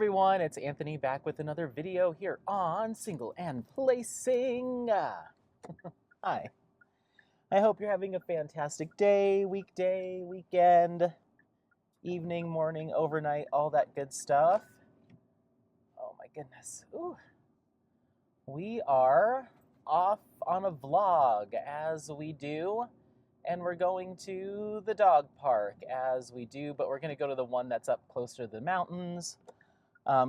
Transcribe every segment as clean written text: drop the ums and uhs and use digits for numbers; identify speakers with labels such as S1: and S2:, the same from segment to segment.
S1: everyone, it's Anthony back with another video here on Single and Placing. Hi. I hope you're having a fantastic day, weekday, weekend, evening, morning, overnight, all that good stuff. Oh my goodness. Ooh. We are off on a vlog as we do, and we're going to the dog park as we do, but we're going to go to the one that's up closer to the mountains.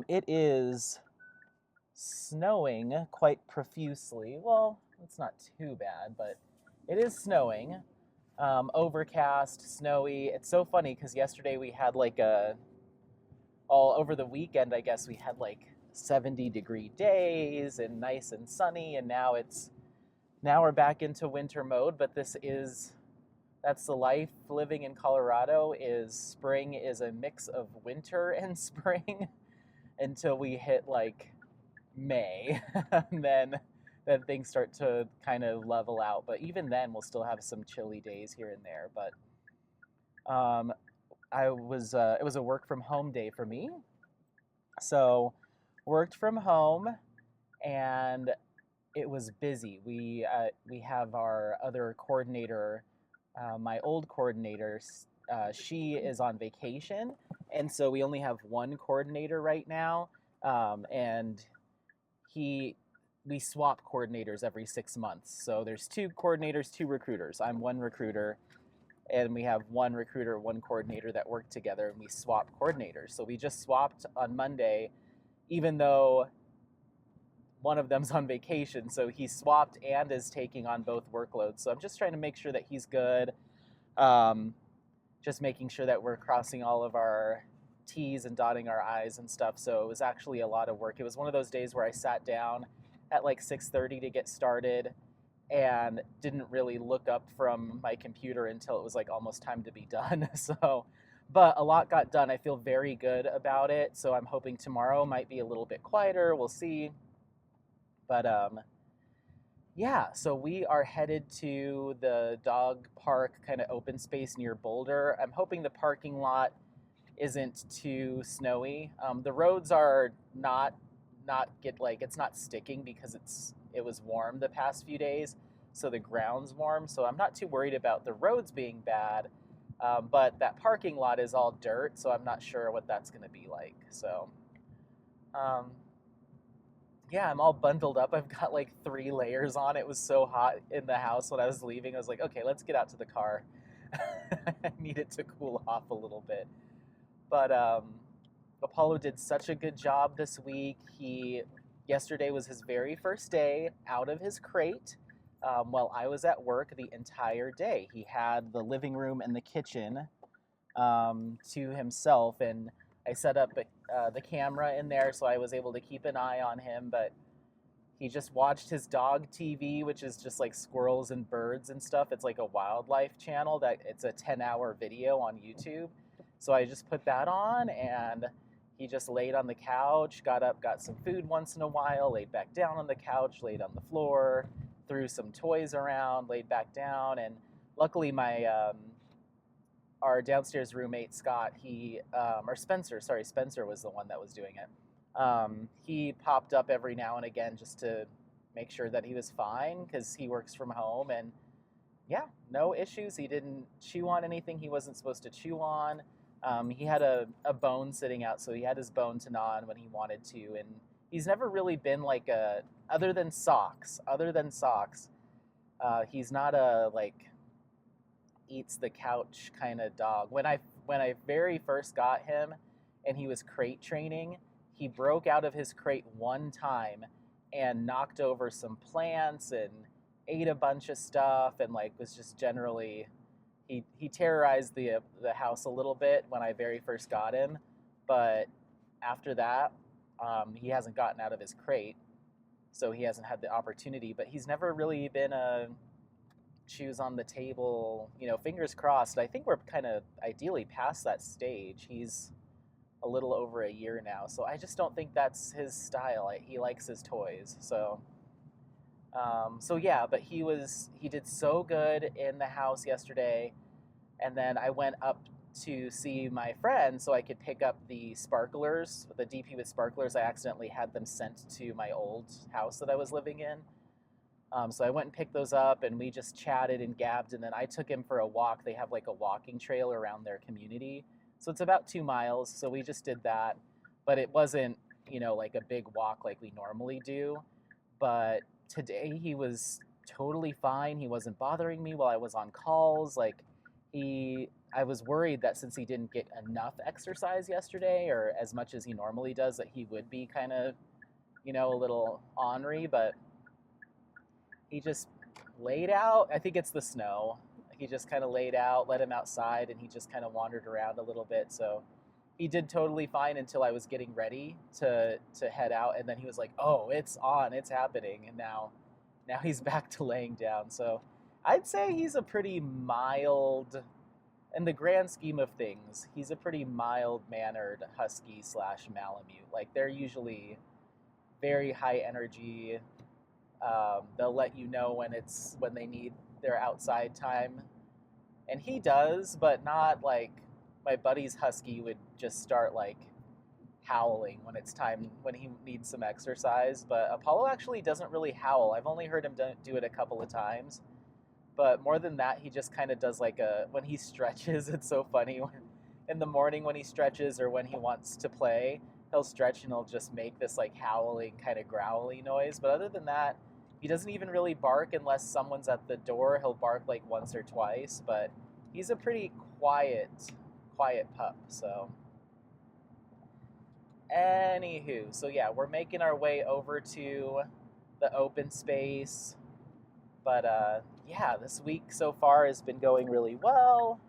S1: It is snowing quite profusely. Well, it's not too bad, but it is snowing. Overcast, snowy. It's so funny because yesterday we had all over the weekend, I guess we had like 70-degree days and nice and sunny, and now we're back into winter mode, but that's the life living in Colorado. Is spring is a mix of winter and spring until we hit like May, and then things start to kind of level out. But even then, we'll still have some chilly days here and there. But it was a work from home day for me, so worked from home, and it was busy. We have our other coordinator, my old coordinator. She is on vacation, and so we only have one coordinator right now, and we swap coordinators every 6 months. So there's 2 coordinators, 2 recruiters. I'm one recruiter, and we have one recruiter, one coordinator that work together, and we swap coordinators. So we just swapped on Monday, even though one of them's on vacation. So he swapped and is taking on both workloads. So I'm just trying to make sure that he's good. Just making sure that we're crossing all of our T's and dotting our I's and stuff. So it was actually a lot of work. It was one of those days where I sat down at like 6:30 to get started and didn't really look up from my computer until it was like almost time to be done. But a lot got done. I feel very good about it. So I'm hoping tomorrow might be a little bit quieter. We'll see. But yeah, so we are headed to the dog park kind of open space near Boulder. I'm hoping the parking lot isn't too snowy. The roads are it's not sticking because it was warm the past few days, so the ground's warm. So I'm not too worried about the roads being bad, but that parking lot is all dirt, so I'm not sure what that's going to be like. So yeah, I'm all bundled up. I've got like 3 layers on. It was so hot in the house when I was leaving. I was like, okay, let's get out to the car. I need it to cool off a little bit. But Apollo did such a good job this week. Yesterday was his very first day out of his crate while I was at work the entire day. He had the living room and the kitchen to himself, and I set up the camera in there so I was able to keep an eye on him, but he just watched his dog TV, which is just like squirrels and birds and stuff. It's like a wildlife channel it's a 10-hour video on YouTube. So I just put that on, and he just laid on the couch, got up, got some food once in a while, laid back down on the couch, laid on the floor, threw some toys around, laid back down, and luckily our downstairs roommate, Scott, Spencer was the one that was doing it. He popped up every now and again just to make sure that he was fine because he works from home, and yeah, no issues. He didn't chew on anything he wasn't supposed to chew on. He had a bone sitting out, so he had his bone to gnaw on when he wanted to, and he's never really been like other than socks, he's not a like eats the couch kind of dog. When I very first got him and he was crate training, he broke out of his crate one time and knocked over some plants and ate a bunch of stuff, and like was just generally he terrorized the house a little bit when I very first got him, but after that he hasn't gotten out of his crate, so he hasn't had the opportunity. But he's never really been a shoes on the table, fingers crossed. I think we're kind of ideally past that stage. He's a little over a year now, so I just don't think that's his style. He likes his toys, so yeah, but he did so good in the house yesterday, and then I went up to see my friend so I could pick up the sparklers, the DP with sparklers. I accidentally had them sent to my old house that I was living in. So I went and picked those up, and we just chatted and gabbed, and then I took him for a walk. They have like a walking trail around their community. So it's about 2 miles. So we just did that, but it wasn't, like a big walk like we normally do. But today he was totally fine. He wasn't bothering me while I was on calls. I was worried that since he didn't get enough exercise yesterday or as much as he normally does, that he would be kind of, a little ornery, but he just laid out. I think it's the snow. He just kind of laid out, let him outside, and he just kind of wandered around a little bit. So he did totally fine until I was getting ready to head out, and then he was like, "Oh, it's on, it's happening," and now he's back to laying down. So I'd say he's a pretty mild, in the grand scheme of things, he's a pretty mild mannered husky slash Malamute. Like they're usually very high energy. They'll let you know when they need their outside time, and he does, but not like my buddy's husky would just start like howling when it's time when he needs some exercise. But Apollo actually doesn't really howl. I've only heard him do it a couple of times, but more than that, he just kind of does like when he stretches. It's so funny. In the morning when he stretches or when he wants to play, he'll stretch and he'll just make this like howling kind of growly noise. But other than that, he doesn't even really bark unless someone's at the door. He'll bark like once or twice, but he's a pretty quiet pup. So anywho, so yeah, we're making our way over to the open space. But yeah, this week so far has been going really well.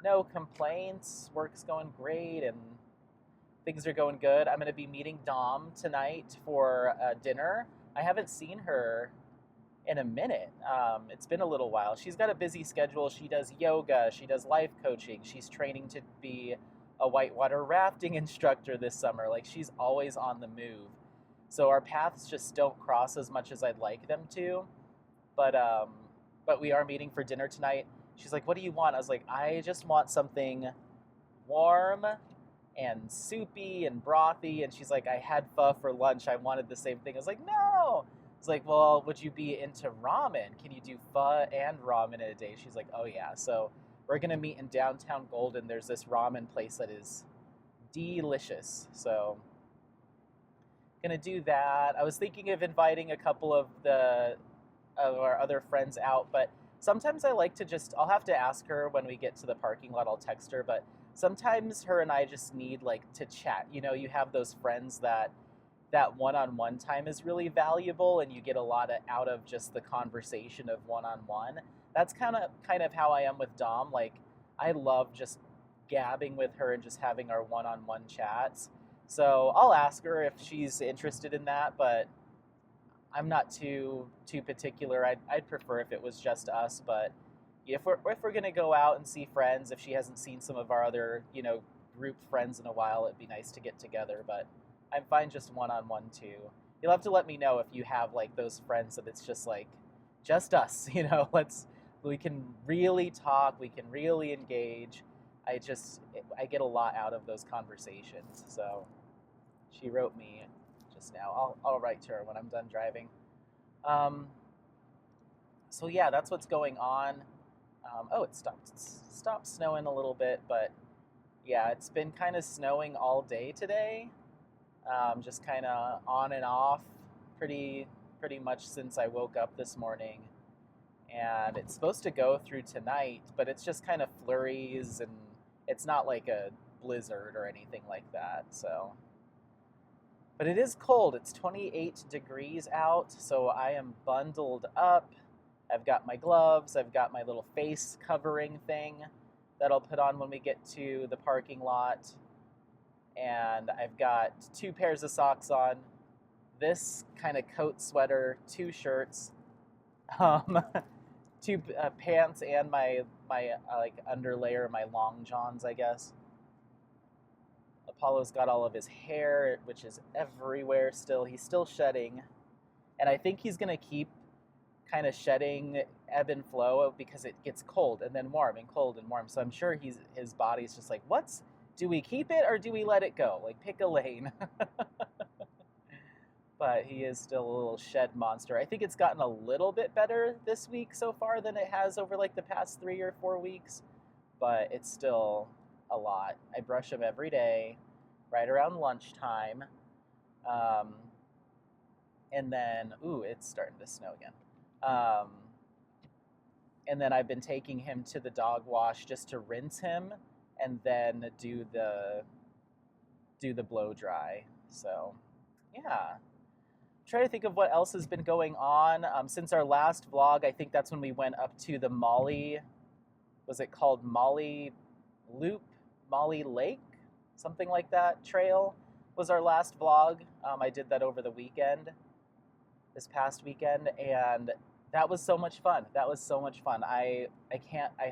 S1: No complaints. Work's going great, and things are going good. I'm going to be meeting Dom tonight for dinner. I haven't seen her in a minute. It's been a little while. She's got a busy schedule. She does yoga. She does life coaching. She's training to be a whitewater rafting instructor this summer. Like, she's always on the move. So our paths just don't cross as much as I'd like them to. But we are meeting for dinner tonight. She's like, "What do you want?" I was like, "I just want something warm and soupy and brothy." And she's like, "I had pho for lunch. I wanted the same thing." I was like, "No." I was like, "Well, would you be into ramen? Can you do pho and ramen in a day?" She's like, "Oh yeah." So we're gonna meet in downtown Golden. There's this ramen place that is delicious. So gonna do that. I was thinking of inviting a couple of our other friends out, but sometimes I like to I'll have to ask her when we get to the parking lot. I'll text her, but sometimes her and I just need like to chat. You have those friends that one-on-one time is really valuable, and you get a lot out of just the conversation of one-on-one. That's kind of how I am with Dom. Like, I love just gabbing with her and just having our one-on-one chats. So I'll ask her if she's interested in that, but I'm not too particular. I'd prefer if it was just us, but if we're gonna go out and see friends, if she hasn't seen some of our other group friends in a while, it'd be nice to get together. But I'm fine just one-on-one too. You'll have to let me know if you have like those friends that it's just like just us. We can really talk, we can really engage. I get a lot out of those conversations. So she wrote me just now. I'll write to her when I'm done driving. So yeah, that's what's going on. It stopped snowing a little bit, but yeah, it's been kind of snowing all day today. Just kind of on and off, pretty much since I woke up this morning. And it's supposed to go through tonight, but it's just kind of flurries, and it's not like a blizzard or anything like that. So. But it is cold. It's 28 degrees out, so I am bundled up. I've got my gloves. I've got my little face covering thing that I'll put on when we get to the parking lot. And I've got 2 pairs of socks on, this kind of coat sweater, 2 shirts, 2 pants, and my like underlayer, my long johns, I guess. Apollo's got all of his hair, which is everywhere still. He's still shedding. And I think he's going to keep kind of shedding, ebb and flow, because it gets cold and then warm and cold and warm. So I'm sure his body's just like, do we keep it or do we let it go? Like, pick a lane. But he is still a little shed monster. I think it's gotten a little bit better this week so far than it has over like the past 3 or 4 weeks, but it's still a lot. I brush him every day, right around lunchtime. Um, and then, ooh, it's starting to snow again. Um, and then I've been taking him to the dog wash just to rinse him and then do the blow dry. So, yeah. Try to think of what else has been going on since our last vlog. I think that's when we went up to the Molly, was it called Molly Loop, Molly Lake, something like that. Trail was our last vlog. I did that over the weekend, this past weekend, and that was so much fun. That was so much fun. I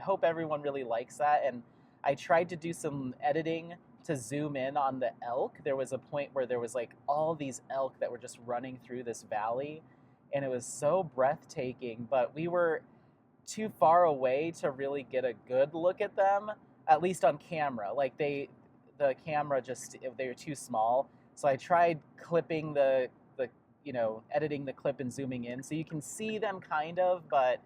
S1: hope everyone really likes that. And I tried to do some editing to zoom in on the elk. There was a point where there was like all these elk that were just running through this valley, and it was so breathtaking, but we were too far away to really get a good look at them, at least on camera. Like the camera just, they were too small. So I tried clipping the editing the clip and zooming in so you can see them kind of, but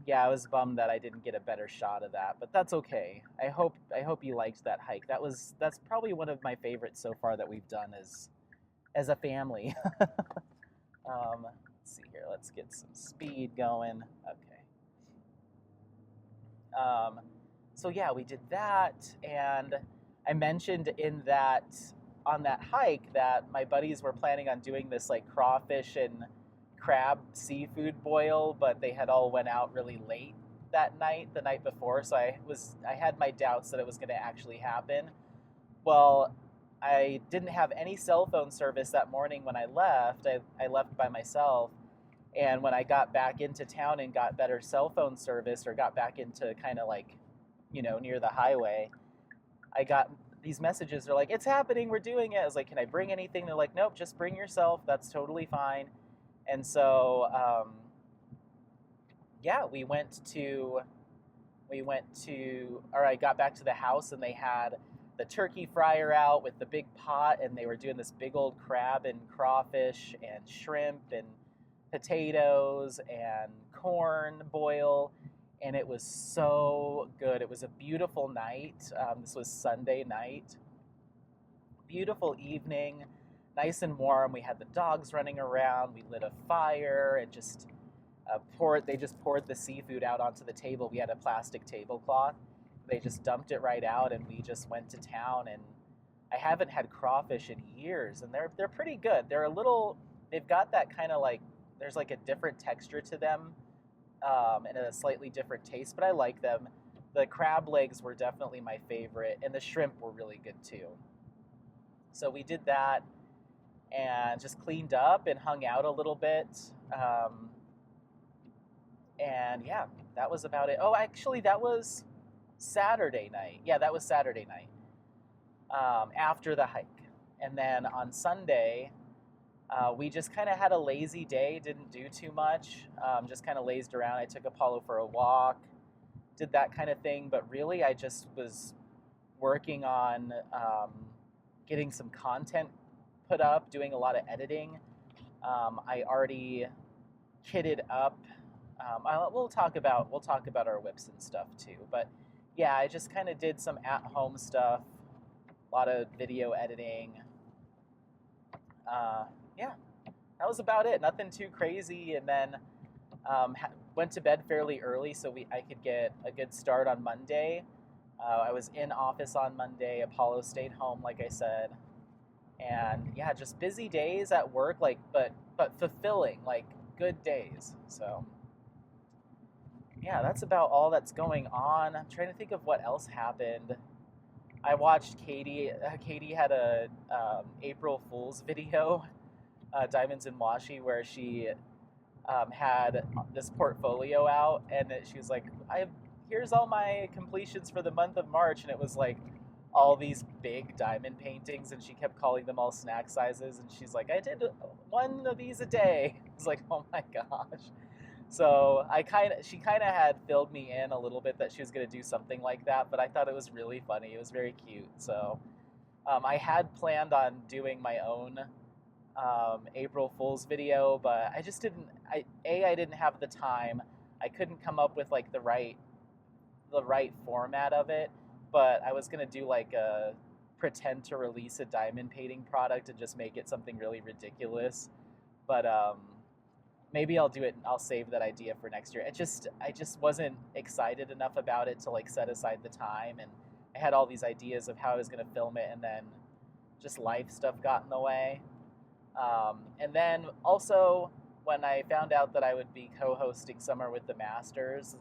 S1: yeah, I was bummed that I didn't get a better shot of that, but that's okay. I hope you liked that hike. That's probably one of my favorites so far that we've done as a family. Let's see here. Let's get some speed going. Okay. So yeah, we did that, and I mentioned on that hike that my buddies were planning on doing this like crawfish and crab seafood boil, but they had all went out really late that night, the night before, so I had my doubts that it was going to actually happen. Well, I didn't have any cell phone service that morning when I left. I left by myself, and when I got back into town and got better cell phone service, or got back into kind of like, near the highway, I got these messages. They're like, "It's happening, we're doing it." I was like, "Can I bring anything?" They're like, "Nope, just bring yourself, that's totally fine." And so, yeah, I got back to the house, and they had the turkey fryer out with the big pot, and they were doing this big old crab and crawfish and shrimp and potatoes and corn boil, and it was so good. It was a beautiful night. This was Sunday night. Beautiful evening. Nice and warm. We had the dogs running around. We lit a fire and just they just poured the seafood out onto the table. We had a plastic tablecloth. They just dumped it right out, and we just went to town. And I haven't had crawfish in years, and they're pretty good. They've got that kind of like, there's like a different texture to them, and a slightly different taste, but I like them. The crab legs were definitely my favorite, and the shrimp were really good too. So we did that, and just cleaned up and hung out a little bit. And yeah, that was about it. Oh, actually, that was Saturday night. Yeah, that was Saturday night, after the hike. And then on Sunday, we just kind of had a lazy day, didn't do too much, just kind of lazed around. I took Apollo for a walk, did that kind of thing. But really, I just was working on getting some content put up, doing a lot of editing. I already kitted up. We'll talk about our whips and stuff too. But yeah, I just kind of did some at-home stuff, a lot of video editing. Yeah, that was about it. Nothing too crazy. And then went to bed fairly early so I could get a good start on Monday. I was in office on Monday. Apollo stayed home, like I said. And yeah, just busy days at work, like but fulfilling, like good days. So yeah, that's about all that's going on. I'm trying to think of what else happened. I watched Katie. Katie had a April Fool's video, Diamonds and Washi, where she had this portfolio out, and she was like, here's all my completions for the month of March," and it was like all these big diamond paintings, and she kept calling them all snack sizes. And she's like, I did one of these a day. I was like, oh my gosh. So she kind of had filled me in a little bit that she was going to do something like that, but I thought it was really funny. It was very cute. So I had planned on doing my own April Fool's video, but I just didn't. I didn't have the time. I couldn't come up with like the right format of it. But I was gonna do like a pretend to release a diamond painting product and just make it something really ridiculous. But maybe I'll do it. I'll save that idea for next year. I just wasn't excited enough about it to like set aside the time, and I had all these ideas of how I was gonna film it, and then just life stuff got in the way. And then also, when I found out that I would be co-hosting Summer with the Masters,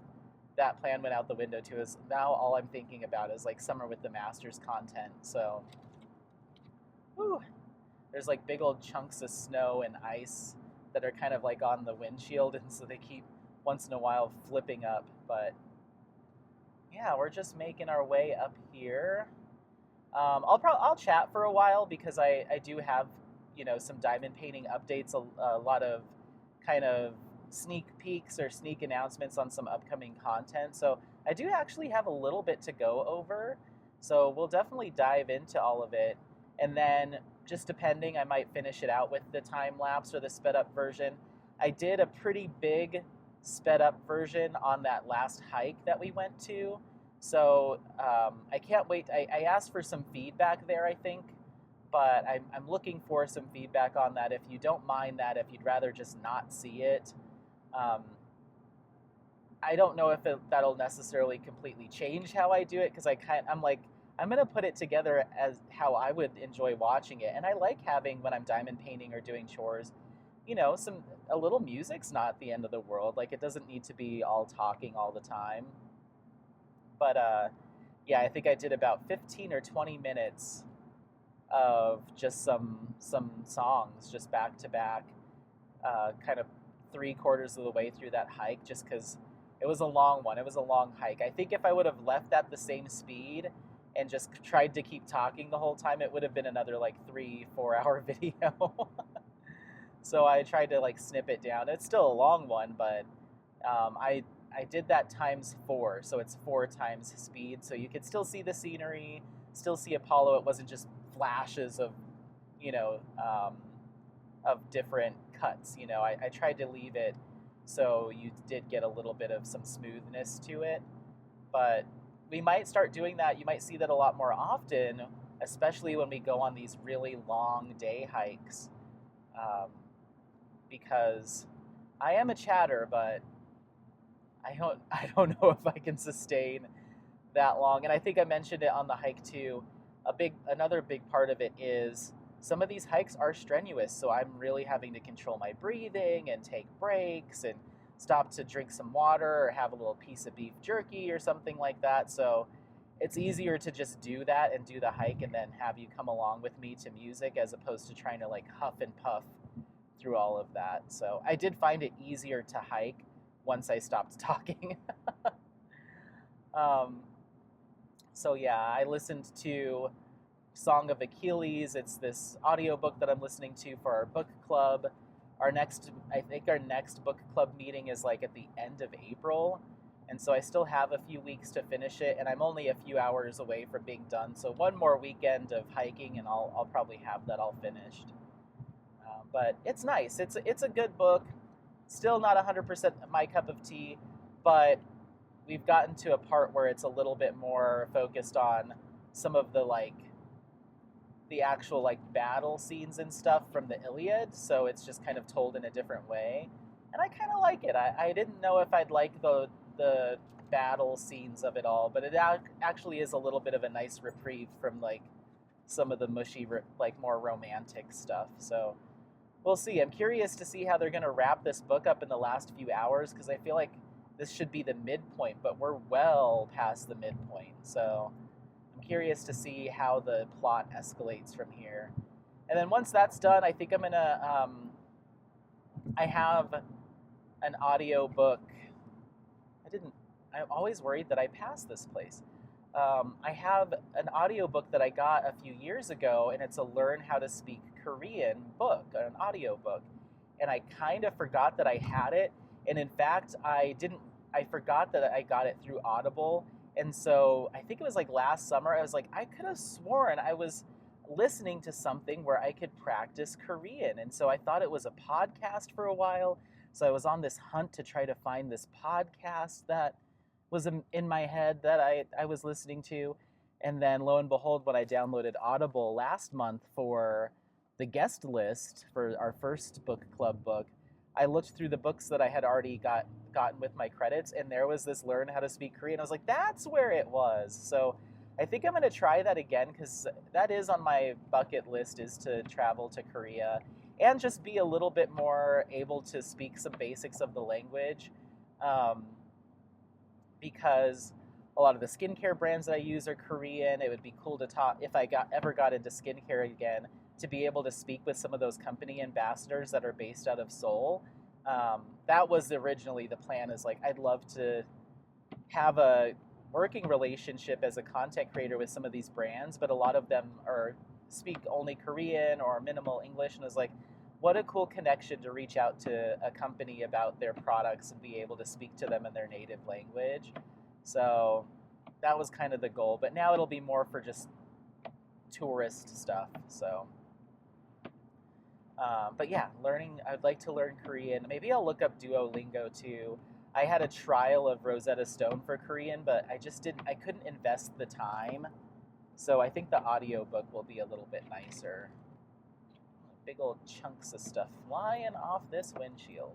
S1: that plan went out the window too. Is now all I'm thinking about is like Summer with the Masters content. So, whew, there's like big old chunks of snow and ice that are kind of like on the windshield, and so they keep once in a while flipping up. But yeah, we're just making our way up here. I'll chat for a while because I do have some diamond painting updates, a lot of kind of sneak peeks or sneak announcements on some upcoming content. So I do actually have a little bit to go over. So we'll definitely dive into all of it. And then just depending, I might finish it out with the time lapse or the sped up version. I did a pretty big sped up version on that last hike that we went to. So I can't wait. I asked for some feedback there, I think, but I'm looking for some feedback on that. If you don't mind that, if you'd rather just not see it, I don't know if that'll necessarily completely change how I do it, because I'm like, I'm gonna put it together as how I would enjoy watching it, and I like having, when I'm diamond painting or doing chores, a little music's not the end of the world. Like, it doesn't need to be all talking all the time. But yeah, I think I did about 15 or 20 minutes of just some songs, just back to back, kind of 3/4 of the way through that hike, just because it was a long one. It was a long hike. I think if I would have left at the same speed and just tried to keep talking the whole time, it would have been another like 3-4 hour video. So I tried to like snip it down. It's still a long one, but I did that times 4, so it's 4 times speed. So you could still see the scenery, still see Apollo. It wasn't just flashes of, you know, of different cuts. I tried to leave it so you did get a little bit of some smoothness to it. But we might start doing that. You might see that a lot more often, especially when we go on these really long day hikes. Because I am a chatter, but I don't know if I can sustain that long. And I think I mentioned it on the hike too. Another big part of it is some of these hikes are strenuous, so I'm really having to control my breathing and take breaks and stop to drink some water or have a little piece of beef jerky or something like that. So it's easier to just do that and do the hike and then have you come along with me to music, as opposed to trying to like huff and puff through all of that. So I did find it easier to hike once I stopped talking. um, so yeah, I listened to Song of Achilles. It's this audiobook that I'm listening to for our book club. I think our next book club meeting is like at the end of April. And so I still have a few weeks to finish it, and I'm only a few hours away from being done. So one more weekend of hiking, and I'll probably have that all finished. But it's nice. It's a good book. Still not 100% my cup of tea, but we've gotten to a part where it's a little bit more focused on some of the actual like battle scenes and stuff from the Iliad. So it's just kind of told in a different way, and I kind of like it. I didn't know if I'd like the battle scenes of it all, but it actually is a little bit of a nice reprieve from like some of the mushy, like more romantic stuff. So we'll see. I'm curious to see how they're going to wrap this book up in the last few hours, because I feel like this should be the midpoint, but we're well past the midpoint. So I'm curious to see how the plot escalates from here. And then once that's done, I think I'm going to, I have an audio book. I'm always worried that I passed this place. I have an audiobook that I got a few years ago, and it's a Learn How to Speak Korean book, an audiobook. And I kind of forgot that I had it. And in fact, I forgot that I got it through Audible. And so I think it was like last summer, I was like, I could have sworn I was listening to something where I could practice Korean. And so I thought it was a podcast for a while. So I was on this hunt to try to find this podcast that was in my head that I was listening to. And then lo and behold, when I downloaded Audible last month for the guest list for our first book club book, I looked through the books that I had already gotten with my credits, and there was this Learn How to Speak Korean. I was like, that's where it was. So I think I'm going to try that again, because that is on my bucket list, is to travel to Korea and just be a little bit more able to speak some basics of the language. Because a lot of the skincare brands that I use are Korean. It would be cool to talk, if I ever got into skincare again, to be able to speak with some of those company ambassadors that are based out of Seoul. That was originally the plan, is like, I'd love to have a working relationship as a content creator with some of these brands, but a lot of them speak only Korean or minimal English, and it was like, what a cool connection to reach out to a company about their products and be able to speak to them in their native language. So that was kind of the goal, but now it'll be more for just tourist stuff. So, but yeah, I'd like to learn Korean. Maybe I'll look up Duolingo too. I had a trial of Rosetta Stone for Korean, but I couldn't invest the time. So I think the audiobook will be a little bit nicer. Big old chunks of stuff flying off this windshield.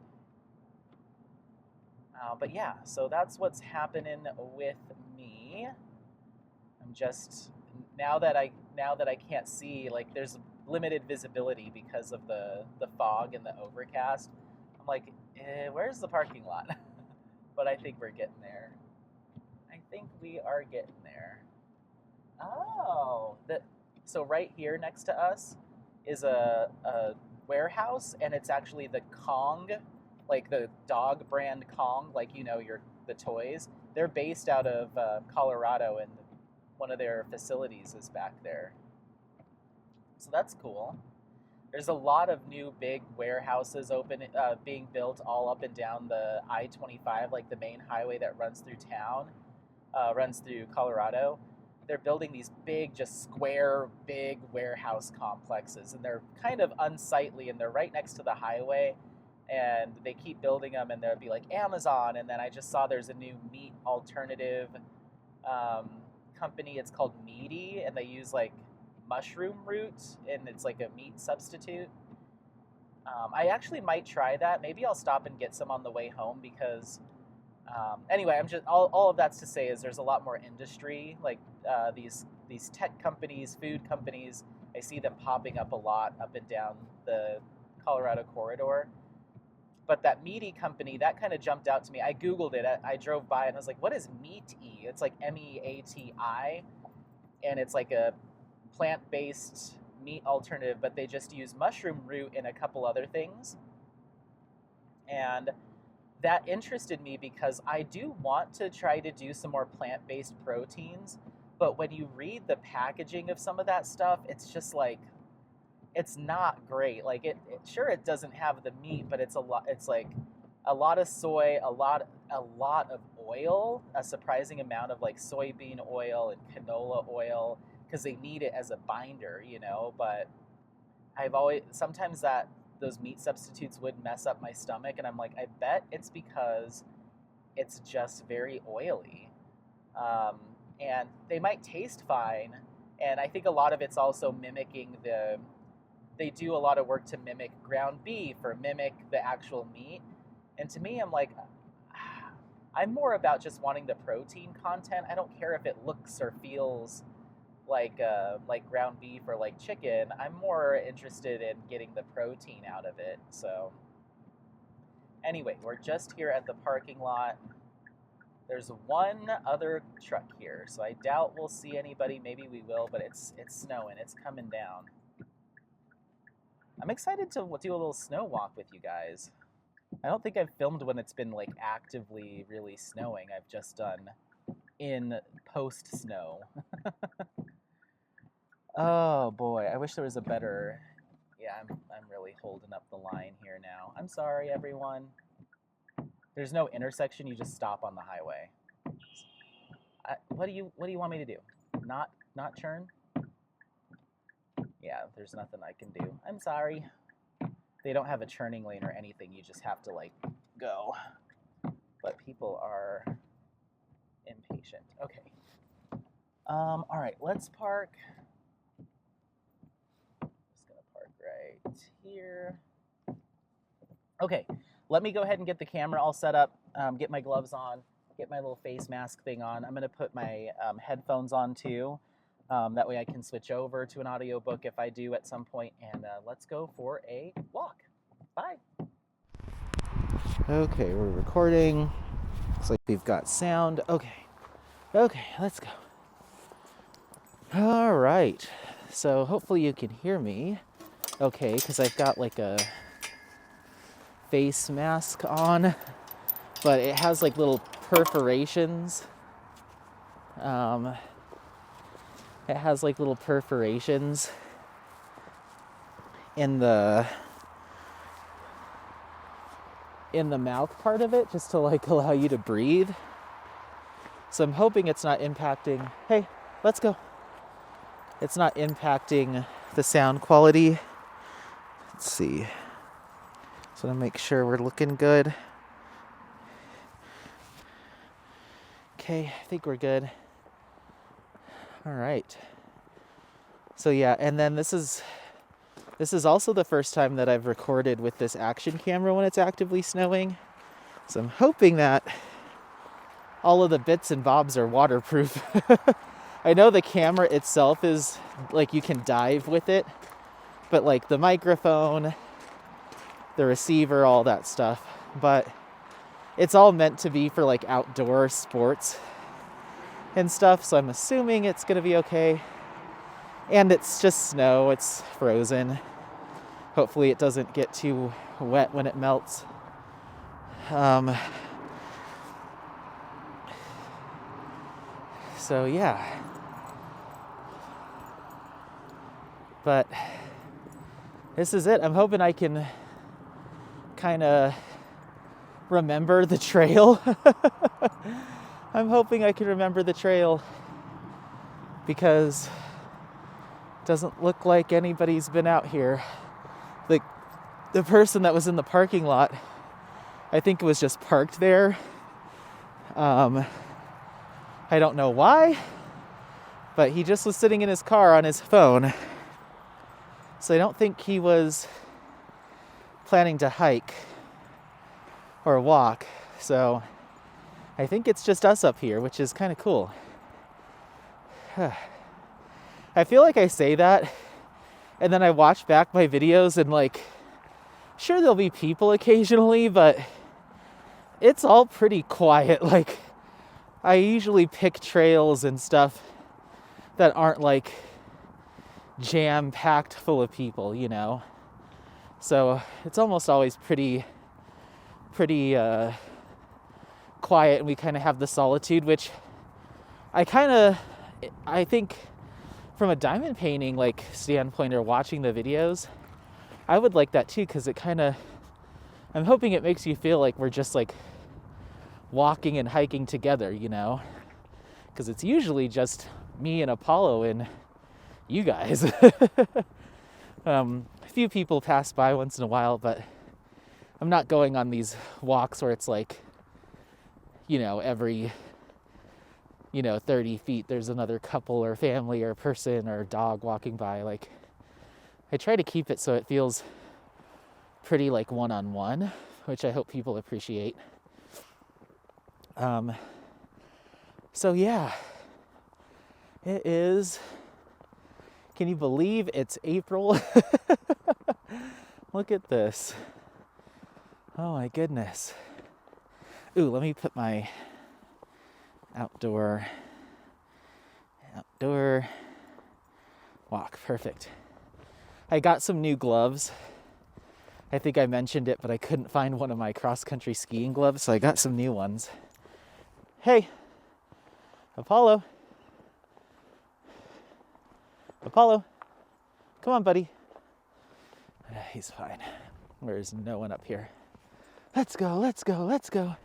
S1: But yeah, so that's what's happening with me. I'm just now that I can't see, like, there's limited visibility because of the fog and the overcast. I'm like, where's the parking lot? But I think we're getting there. I think we are getting there. Oh, so right here next to us is a warehouse, and it's actually the Kong, like the dog brand Kong, like, the toys. They're based out of Colorado, and one of their facilities is back there. So that's cool. There's a lot of new big warehouses being built all up and down the I-25, like the main highway that runs through town, runs through Colorado. They're building these big, just square, big warehouse complexes, and they're kind of unsightly, and they're right next to the highway, and they keep building them, and there'll be like Amazon, and then I just saw there's a new meat alternative company. It's called Meaty, and they use like mushroom root, and it's like a meat substitute. I actually might try that. Maybe I'll stop and get some on the way home, because anyway, I'm just all of that's to say is there's a lot more industry, like these tech companies, food companies. I see them popping up a lot up and down the Colorado corridor. But that Meaty company, that kind of jumped out to me. I Googled it. I drove by and I was like, what is Meaty? It's like MEATI, and it's like a plant-based meat alternative, but they just use mushroom root and a couple other things. And that interested me because I do want to try to do some more plant-based proteins, but when you read the packaging of some of that stuff, it's just like, it's not great. Like sure, it doesn't have the meat, but it's like a lot of soy, a lot of oil, a surprising amount of like soybean oil and canola oil, because they need it as a binder, but sometimes those meat substitutes would mess up my stomach, and I'm like, I bet it's because it's just very oily. And they might taste fine, and I think a lot of it's also mimicking they do a lot of work to mimic ground beef or mimic the actual meat. And to me, I'm like, I'm more about just wanting the protein content. I don't care if it looks or feels like ground beef or like chicken. I'm more interested in getting the protein out of it. So anyway, we're just here at the parking lot. There's one other truck here, so I doubt we'll see anybody. Maybe we will, but it's snowing. It's coming down. I'm excited to do a little snow walk with you guys. I don't think I've filmed when it's been like actively really snowing. I've just done in post-snow. Oh boy, I wish there was a better... Yeah, I'm really holding up the line here now. I'm sorry, everyone. There's no intersection, you just stop on the highway. What do you want me to do? Not churn? Yeah, there's nothing I can do. I'm sorry. They don't have a churning lane or anything, you just have to like go. But people are impatient. Okay. All right, let's park. Just gonna park right here. Okay, let me go ahead and get the camera all set up, get my gloves on, get my little face mask thing on. I'm gonna put my headphones on too. That way I can switch over to an audiobook if I do at some point, and let's go for a walk. Bye. Okay, we're recording. Looks like we've got sound. Okay, let's go. All right, so hopefully you can hear me okay, because I've got like a face mask on, but it has like little perforations. It has like little perforations in the mouth part of it, just to like allow you to breathe. So I'm hoping it's not impacting, hey, let's go. It's not impacting the sound quality. Let's see. So to make sure we're looking good. Okay, I think we're good. All right. So yeah, and then this is also the first time that I've recorded with this action camera when it's actively snowing. So I'm hoping that all of the bits and bobs are waterproof. I know the camera itself is like you can dive with it, but like the microphone, the receiver, all that stuff. But it's all meant to be for like outdoor sports and stuff, so I'm assuming it's gonna be okay. And it's just snow, it's frozen. Hopefully it doesn't get too wet when it melts. So yeah. But this is it. I'm hoping I can kind of remember the trail. I'm hoping I can remember the trail because it doesn't look like anybody's been out here. Like the person that was in the parking lot, I think it was just parked there. I don't know why, but he just was sitting in his car on his phone. So I don't think he was planning to hike or walk. So I think it's just us up here, which is kind of cool. I feel like I say that, and then I watch back my videos and like, sure there'll be people occasionally, but it's all pretty quiet. Like, I usually pick trails and stuff that aren't like jam-packed full of people, you know? So it's almost always pretty quiet, and we kind of have the solitude, which I think from a diamond painting like standpoint or watching the videos, I would like that too, because I'm hoping it makes you feel like we're just like walking and hiking together, you know? Because it's usually just me and Apollo and you guys. A few people pass by once in a while, but I'm not going on these walks where it's like, you know, every 30 feet there's another couple or family or person or dog walking by. Like, I try to keep it so it feels pretty like one-on-one, which I hope people appreciate. So yeah, it is, can you believe it's April? Look at this. Oh my goodness. Ooh, let me put my outdoor walk. Perfect. I got some new gloves. I think I mentioned it, but I couldn't find one of my cross-country skiing gloves, so I got some new ones. Hey, Apollo. Apollo. Come on, buddy. He's fine. There's no one up here. Let's go, let's go, let's go.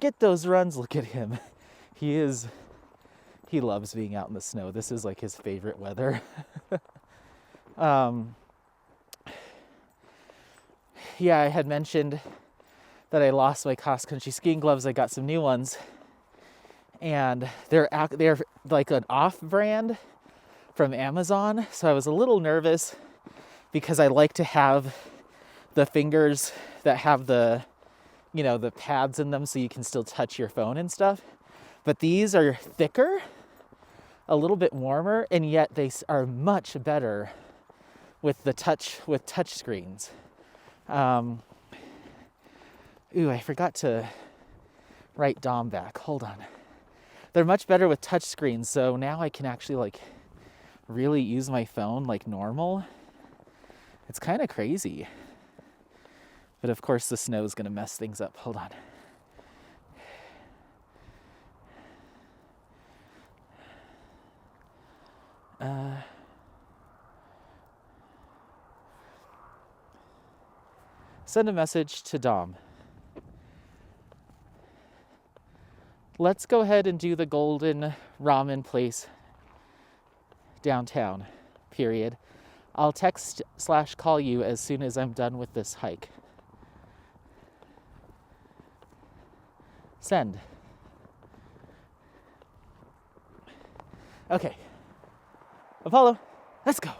S1: Get those runs. Look at him. He loves being out in the snow. This is like his favorite weather. Yeah, I had mentioned that I lost my cross-country skiing gloves. I got some new ones. And they're like an off-brand from Amazon. So I was a little nervous because I like to have the fingers that have the pads in them so you can still touch your phone and stuff. But these are thicker, a little bit warmer, and yet they are much better with touch screens. Ooh, I forgot to write Dom back. Hold on. They're much better with touch screens, so now I can actually like really use my phone like normal. It's kind of crazy. But of course the snow is going to mess things up. Hold on. Send a message to Dom. Let's go ahead and do the golden ramen place downtown, period. I'll text/call you as soon as I'm done with this hike. Send. Okay. Apollo, let's go.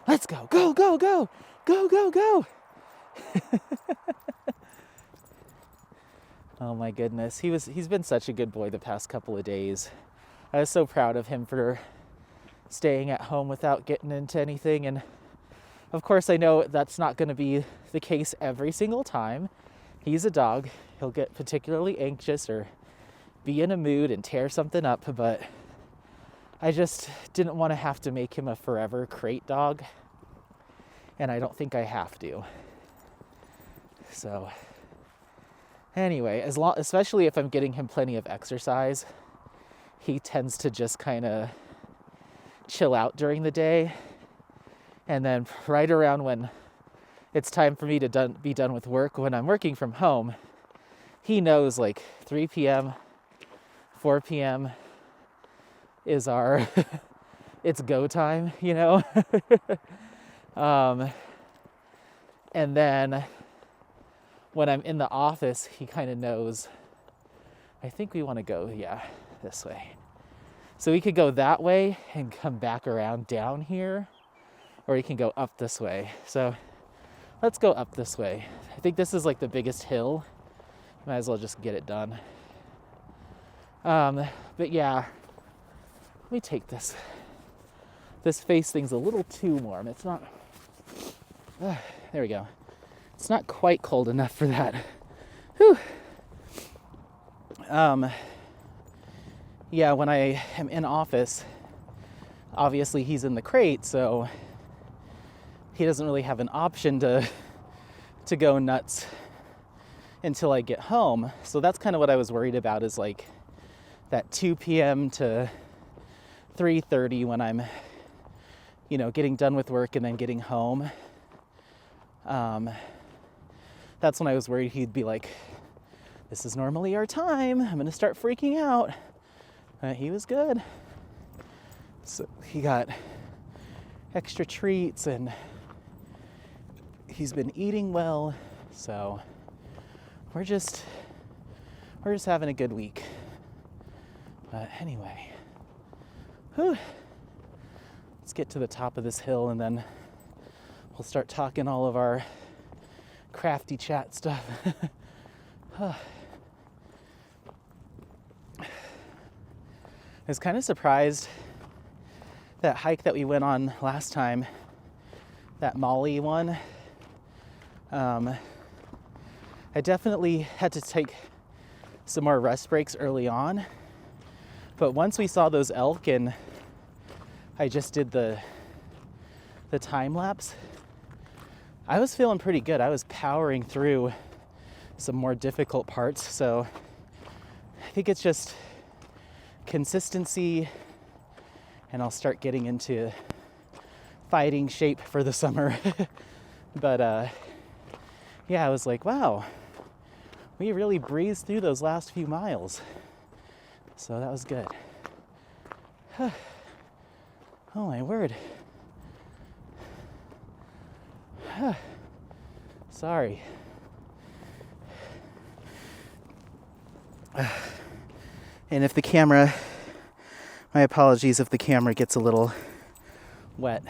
S1: Let's go. Go, go, go. Go, go, go. Oh my goodness. He's been such a good boy the past couple of days. I was so proud of him for staying at home without getting into anything. And of course, I know that's not going to be the case every single time. He's a dog. He'll get particularly anxious or be in a mood and tear something up, but I just didn't want to have to make him a forever crate dog. And I don't think I have to. So anyway, especially if I'm getting him plenty of exercise, he tends to just kind of chill out during the day. And then right around when it's time for me to be done with work, when I'm working from home, he knows like 3 p.m., 4 p.m. is our, it's go time, you know? And then when I'm in the office, he kind of knows, I think we want to go, this way. So we could go that way and come back around down here, or you can go up this way. So let's go up this way. I think this is like the biggest hill. Might as well just get it done. But yeah, let me take this. This face thing's a little too warm. It's not, there we go. It's not quite cold enough for that. Whew. Yeah, when I am in office, obviously he's in the crate, so he doesn't really have an option to go nuts until I get home. So that's kind of what I was worried about, is like that 2 p.m. to 3:30 when I'm, getting done with work and then getting home. That's when I was worried he'd be like, this is normally our time. I'm going to start freaking out. He was good. So he got extra treats and he's been eating well. So we're just having a good week. But anyway, let's get to the top of this hill and then we'll start talking all of our crafty chat stuff. I was kind of surprised that hike that we went on last time, that Molly one. I definitely had to take some more rest breaks early on, but once we saw those elk and I just did the time lapse, I was feeling pretty good. I was powering through some more difficult parts, so I think it's just consistency, and I'll start getting into fighting shape for the summer. But yeah, I was like, wow, we really breezed through those last few miles. So that was good. Oh my word. Sorry. And if the camera, my apologies if the camera gets a little wet.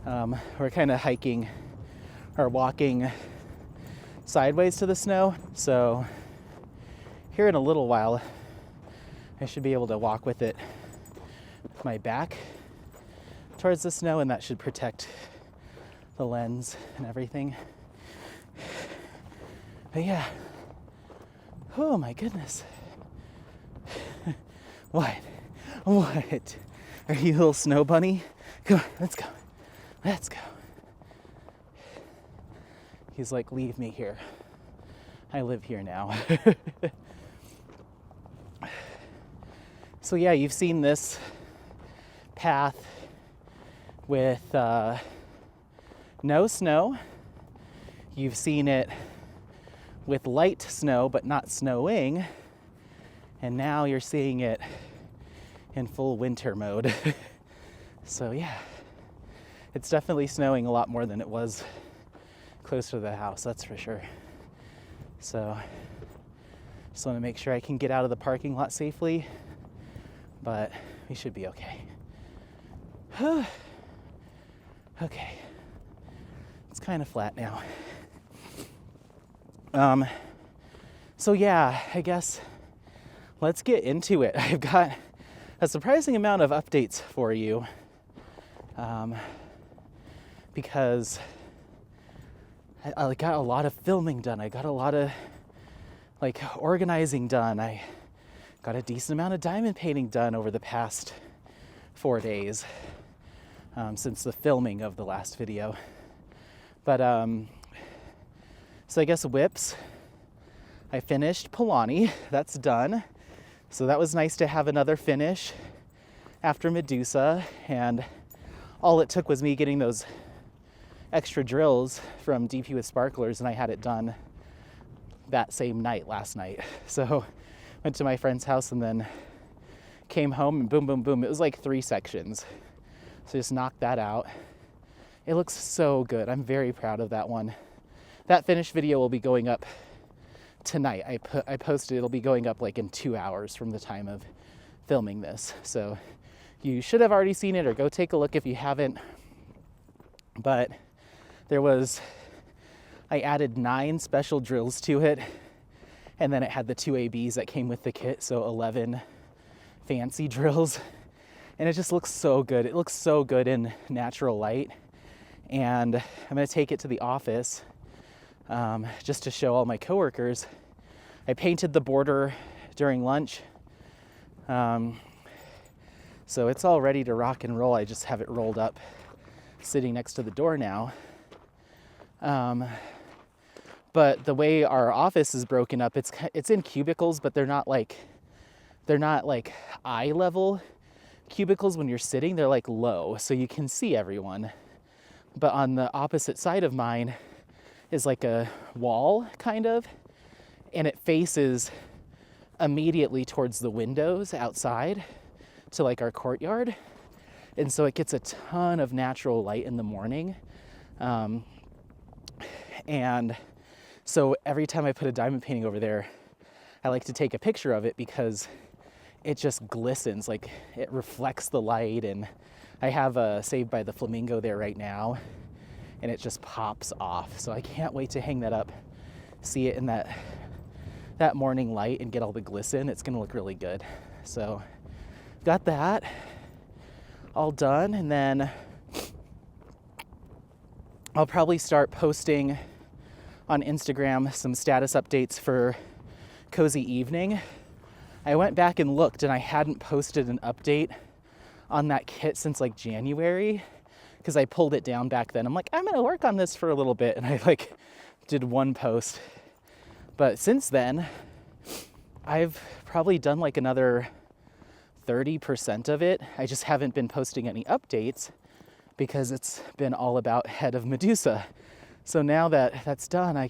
S1: We're kind of hiking or walking sideways to the snow. So here in a little while, I should be able to walk with it, with my back towards the snow, and that should protect the lens and everything. But yeah, oh my goodness. What? Are you a little snow bunny? Come on, let's go. Let's go. He's like, leave me here. I live here now. So yeah, you've seen this path with no snow. You've seen it with light snow but not snowing. And now you're seeing it in full winter mode. So yeah, it's definitely snowing a lot more than it was closer to the house, that's for sure. So just want to make sure I can get out of the parking lot safely, but we should be okay. Okay, it's kind of flat now. So yeah, I guess let's get into it. I've got a surprising amount of updates for you, because I got a lot of filming done. I got a lot of organizing done. I got a decent amount of diamond painting done over the past 4 days, since the filming of the last video. But so I guess whips, I finished Polani. That's done. So that was nice to have another finish after Medusa, and all it took was me getting those extra drills from DP with Sparklers, and I had it done that same night, last night. So went to my friend's house and then came home and boom, boom, boom. It was like 3 sections. So just knocked that out. It looks so good. I'm very proud of that one. That finished video will be going up tonight. I posted, it'll be going up like in 2 hours from the time of filming this. So you should have already seen it, or go take a look if you haven't. But I added 9 special drills to it, and then it had the 2 ABs that came with the kit, so 11 fancy drills. And it just looks so good. It looks so good in natural light. And I'm gonna take it to the office just to show all my coworkers. I painted the border during lunch. So it's all ready to rock and roll. I just have it rolled up, sitting next to the door now. But the way our office is broken up, it's in cubicles, but they're not like eye level cubicles when you're sitting. They're like low, so you can see everyone. But on the opposite side of mine is like a wall, kind of, and it faces immediately towards the windows outside to like our courtyard. And so it gets a ton of natural light in the morning. And so every time I put a diamond painting over there, I like to take a picture of it because it just glistens, like it reflects the light. And I have a Saved by the Flamingo there right now, and it just pops off. So I can't wait to hang that up, see it in that morning light and get all the glisten. It's gonna look really good. So got that all done, and then I'll probably start posting on Instagram some status updates for Cozy Evening. I went back and looked, and I hadn't posted an update on that kit since like January, because I pulled it down back then. I'm like, I'm gonna work on this for a little bit, and I like did one post. But since then, I've probably done like another 30% of it. I just haven't been posting any updates because it's been all about Head of Medusa. So now that that's done,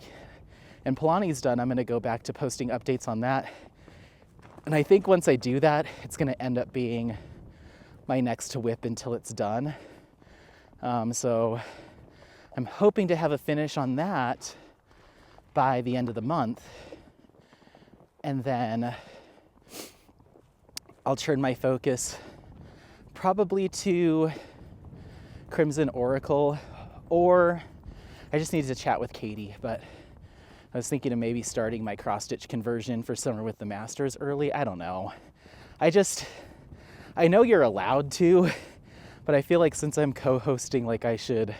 S1: and Polani's done, I'm going to go back to posting updates on that. And I think once I do that, it's going to end up being my next to whip until it's done. So I'm hoping to have a finish on that by the end of the month. And then I'll turn my focus probably to Crimson Oracle, or I just need to chat with Katie, but I was thinking of maybe starting my cross-stitch conversion for Summer with the Masters early. I don't know. I know you're allowed to, but I feel like since I'm co-hosting, like I should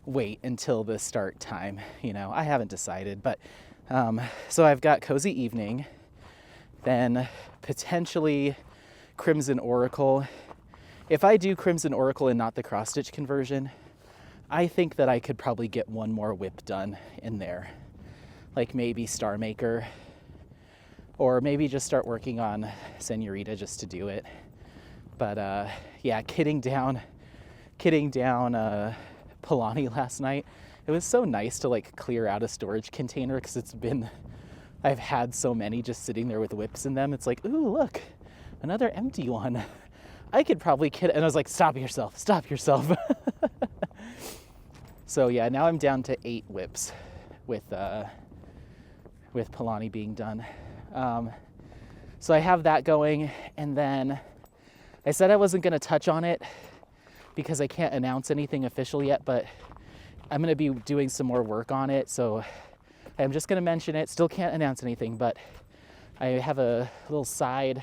S1: wait until the start time. You know, I haven't decided, but so I've got Cozy Evening, then potentially Crimson Oracle. If I do Crimson Oracle and not the cross-stitch conversion, I think that I could probably get one more whip done in there. Like maybe Star Maker, or maybe just start working on Senorita just to do it. But yeah, kidding down Polani last night. It was so nice to like clear out a storage container because I've had so many just sitting there with whips in them. It's like, ooh, look, another empty one. I could probably kid, and I was like, stop yourself. So yeah, now I'm down to 8 whips with Polani being done. So I have that going, and then I said I wasn't going to touch on it because I can't announce anything official yet, but I'm going to be doing some more work on it, so I'm just going to mention it. Still can't announce anything, but I have a little side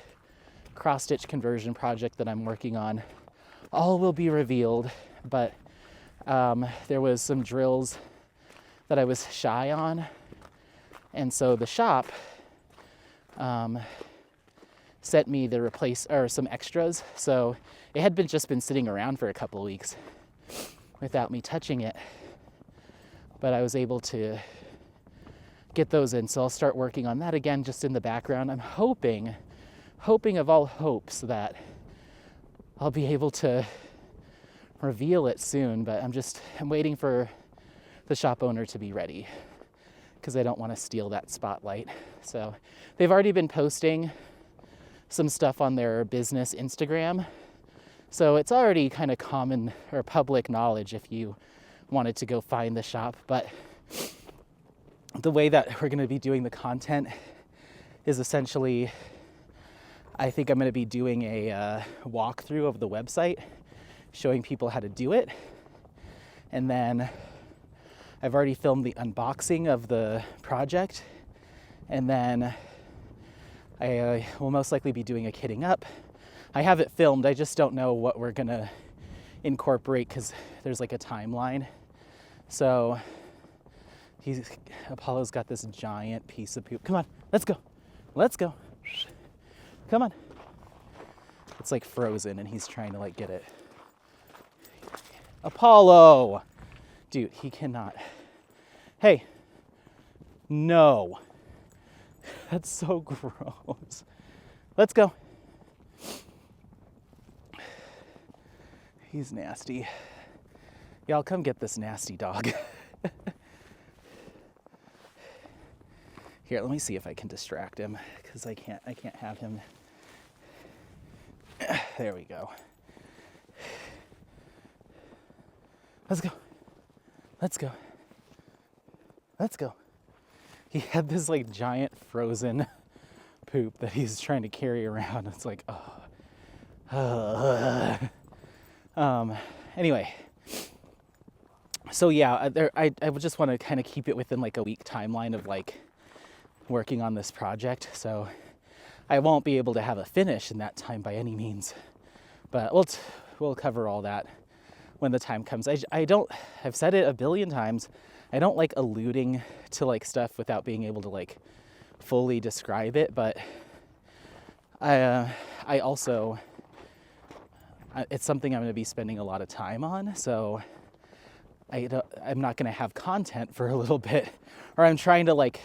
S1: cross-stitch conversion project that I'm working on. All will be revealed, but there was some drills that I was shy on, and so the shop sent me some extras. So it had just been sitting around for a couple of weeks without me touching it, but I was able to get those in. So I'll start working on that again, just in the background. I'm hoping of all hopes that I'll be able to reveal it soon, but I'm waiting for the shop owner to be ready because I don't want to steal that spotlight. So they've already been posting some stuff on their business Instagram. So it's already kind of common or public knowledge if you wanted to go find the shop. But the way that we're going to be doing the content is essentially, I think I'm going to be doing a walkthrough of the website, showing people how to do it. And then I've already filmed the unboxing of the project. And then I will most likely be doing a kitting up. I have it filmed, I just don't know what we're gonna incorporate because there's like a timeline. So Apollo's got this giant piece of poop. Come on, let's go. Come on. It's like frozen and he's trying to like get it. Apollo! Dude, he cannot. Hey, no. That's so gross. Let's go. He's nasty. Y'all come get this nasty dog. Here, let me see if I can distract him because I can't have him. There we go. Let's go. He had this like giant frozen poop that he's trying to carry around. It's like, anyway. So yeah, I would just want to kind of keep it within like a week timeline of like working on this project. So I won't be able to have a finish in that time by any means, but we'll cover all that when the time comes. I've said it a billion times. I don't like alluding to like stuff without being able to like fully describe it, but I also, it's something I'm going to be spending a lot of time on. So I'm not going to have content for a little bit, or I'm trying to like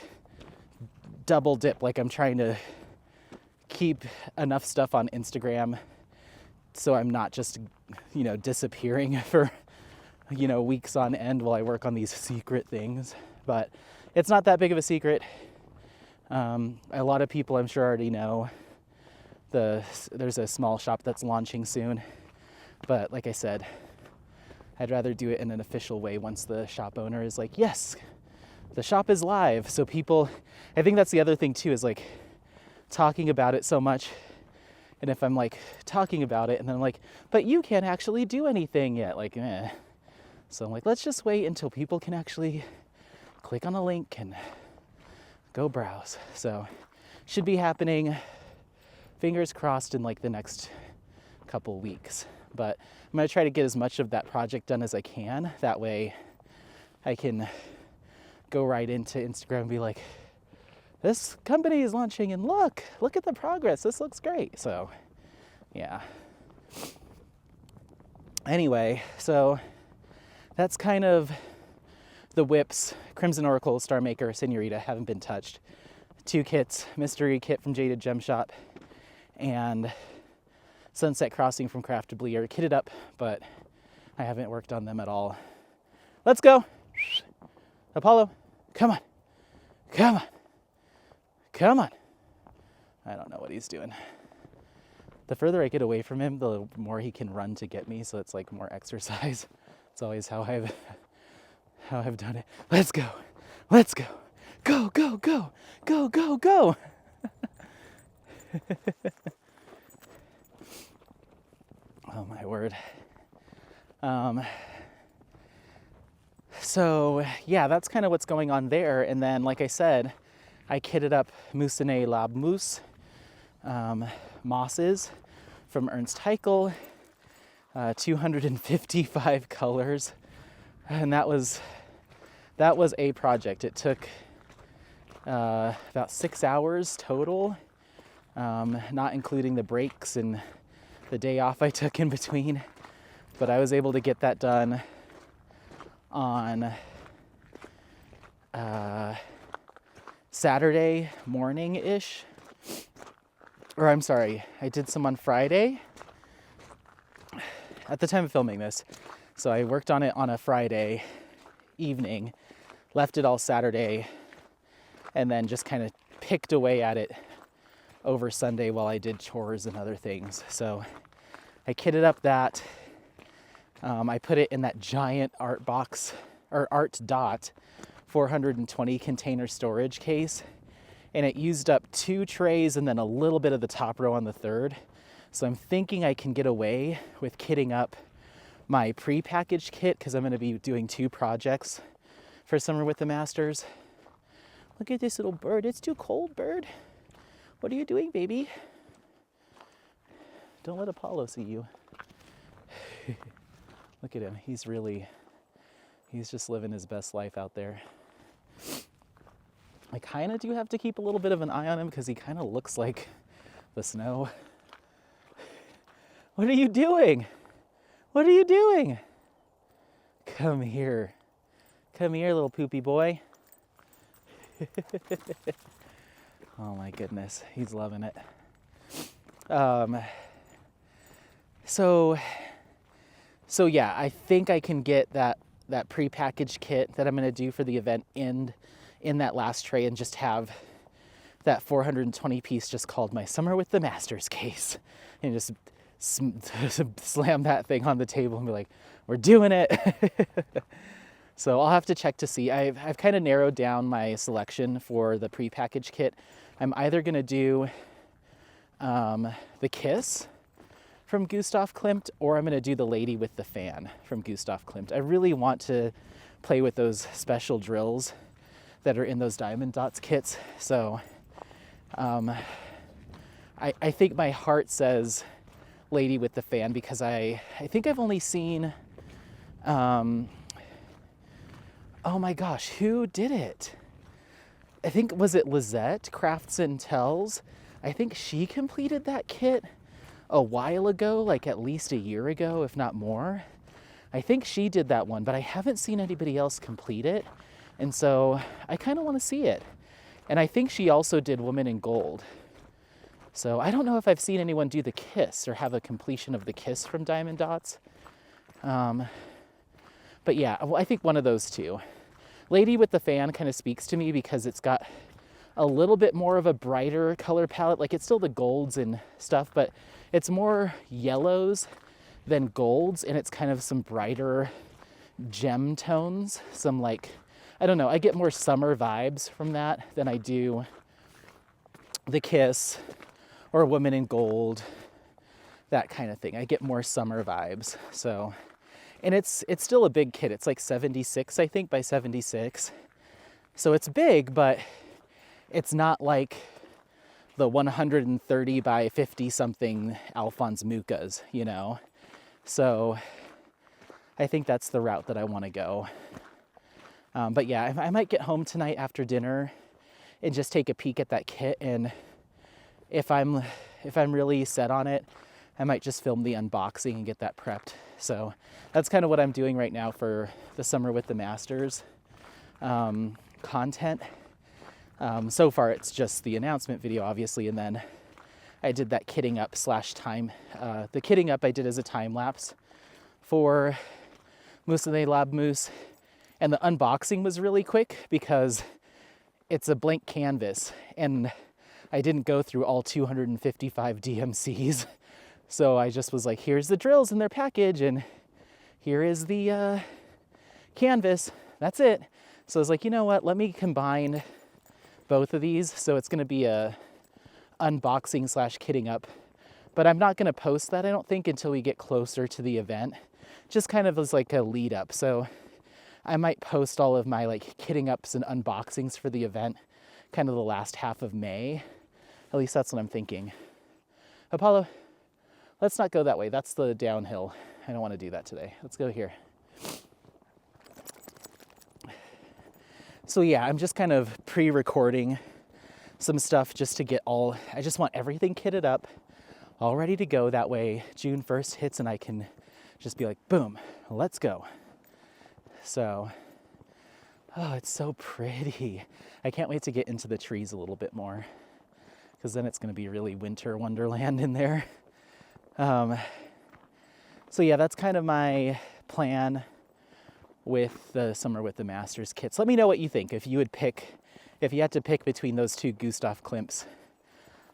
S1: double dip. Like I'm trying to keep enough stuff on Instagram so I'm not just, disappearing for, weeks on end while I work on these secret things. But it's not that big of a secret. A lot of people, I'm sure, already know there's a small shop that's launching soon. But like I said, I'd rather do it in an official way once the shop owner is like, yes, the shop is live. So people, I think that's the other thing too, is like talking about it so much. And if I'm like talking about it and then I'm like, but you can't actually do anything yet, like, eh. So I'm like, let's just wait until people can actually click on a link and go browse. So should be happening, fingers crossed, in like the next couple weeks. But I'm gonna try to get as much of that project done as I can. That way I can go right into Instagram and be like, this company is launching and look at the progress. This looks great. So yeah. Anyway, so that's kind of the whips. Crimson Oracle, Star Maker, Senorita haven't been touched. 2 kits, Mystery Kit from Jaded Gem Shop and Sunset Crossing from Craftably are kitted up, but I haven't worked on them at all. Let's go. Apollo, come on. Come on. Come on. I don't know what he's doing. The further I get away from him, the more he can run to get me, so it's like more exercise. It's always how I've done it. Let's go. Let's go. Go, go, go. Go, go, go. Oh my word. So yeah, that's kind of what's going on there. And then, like I said, I kitted up Moussenet Lab Mousse mosses from Ernst Haeckel, 255 colors. And that was a project. It took about 6 hours total, not including the breaks and the day off I took in between. But I was able to get that done on Saturday morning-ish. Or I'm sorry, I did some on Friday at the time of filming this. So I worked on it on a Friday evening, left it all Saturday, and then just kind of picked away at it over Sunday while I did chores and other things. So I kitted up that. I put it in that giant art box, or art dot, 420 container storage case. And it used up 2 trays and then a little bit of the top row on the third. So I'm thinking I can get away with kitting up my pre-packaged kit, because I'm going to be doing 2 projects for Summer with the Masters. Look at this little bird. It's too cold, bird. What are you doing, baby? Don't let Apollo see you. Look at him. He's just living his best life out there. I kind of do have to keep a little bit of an eye on him because he kind of looks like the snow. What are you doing? What are you doing? Come here. Come here, little poopy boy. Oh my goodness, he's loving it. So yeah, I think I can get that pre-packaged kit that I'm going to do for the event in that last tray and just have that 420 piece just called my Summer with the Masters case, and just slam that thing on the table and be like, we're doing it. So I'll have to check to see. I've kind of narrowed down my selection for the pre-packaged kit. I'm either going to do the Kiss from Gustav Klimt, or I'm going to do the Lady with the Fan from Gustav Klimt. I really want to play with those special drills that are in those Diamond Dots kits. So I think my heart says Lady with the Fan, because I think I've only seen, oh my gosh, who did it? I think, was it Lizette Crafts and Tells? I think she completed that kit a while ago, like at least a year ago, if not more. I think she did that one, but I haven't seen anybody else complete it. And so I kind of want to see it. And I think she also did Woman in Gold. So I don't know if I've seen anyone do the Kiss or have a completion of the Kiss from Diamond Dots. But yeah, well, I think one of those two. Lady with the Fan kind of speaks to me because it's got a little bit more of a brighter color palette. Like it's still the golds and stuff, but it's more yellows than golds, and it's kind of some brighter gem tones. Some like, I don't know, I get more summer vibes from that than I do the Kiss or Woman in Gold, that kind of thing. I get more summer vibes. So, and it's still a big kit. It's like 76, I think, by 76. So it's big, but it's not like the 130 by 50 something Alphonse Mucas, you know? So I think that's the route that I want to go. But yeah, I might get home tonight after dinner and just take a peek at that kit. And if I'm really set on it, I might just film the unboxing and get that prepped. So that's kind of what I'm doing right now for the Summer with the Masters content. So far, it's just the announcement video, obviously, and then I did that kitting up / time. The kitting up I did as a time lapse for Mousse de Lab Mousse, and the unboxing was really quick because it's a blank canvas, and I didn't go through all 255 DMCs. So I just was like, here's the drills in their package, and here is the canvas. That's it. So I was like, you know what? Let me combine both of these. So it's going to be a unboxing / kitting up. But I'm not going to post that, I don't think, until we get closer to the event. Just kind of as like a lead up. So I might post all of my like kitting ups and unboxings for the event kind of the last half of May. At least that's what I'm thinking. Apollo, let's not go that way. That's the downhill. I don't want to do that today. Let's go here. So yeah, I'm just kind of pre-recording some stuff just to get I just want everything kitted up, all ready to go. That way June 1st hits and I can just be like, boom, let's go. So, oh, it's so pretty. I can't wait to get into the trees a little bit more, because then it's going to be really winter wonderland in there. So yeah, that's kind of my plan with the Summer with the Masters kits. Let me know what you think. If you had to pick between those two Gustav Klimts,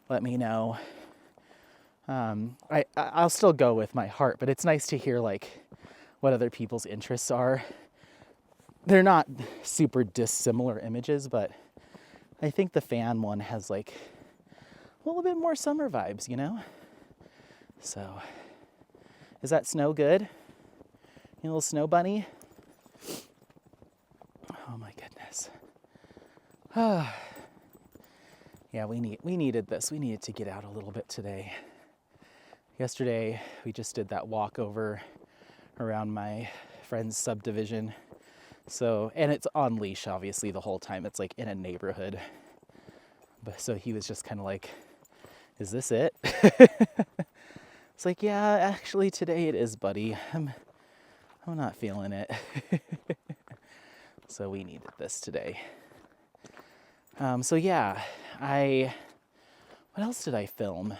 S1: let me know. I'll still go with my heart, but it's nice to hear like what other people's interests are. They're not super dissimilar images, but I think the Fan one has like a little bit more summer vibes, you know? So, is that snow good? You little snow bunny? Oh my goodness. Yeah, we needed this. We needed to get out a little bit today. Yesterday, we just did that walk over around my friend's subdivision. So, and it's on leash, obviously, the whole time. It's like in a neighborhood. But so he was just kind of like, is this it? It's like, yeah, actually today it is, buddy. I'm not feeling it. So we needed this today. So yeah, what else did I film?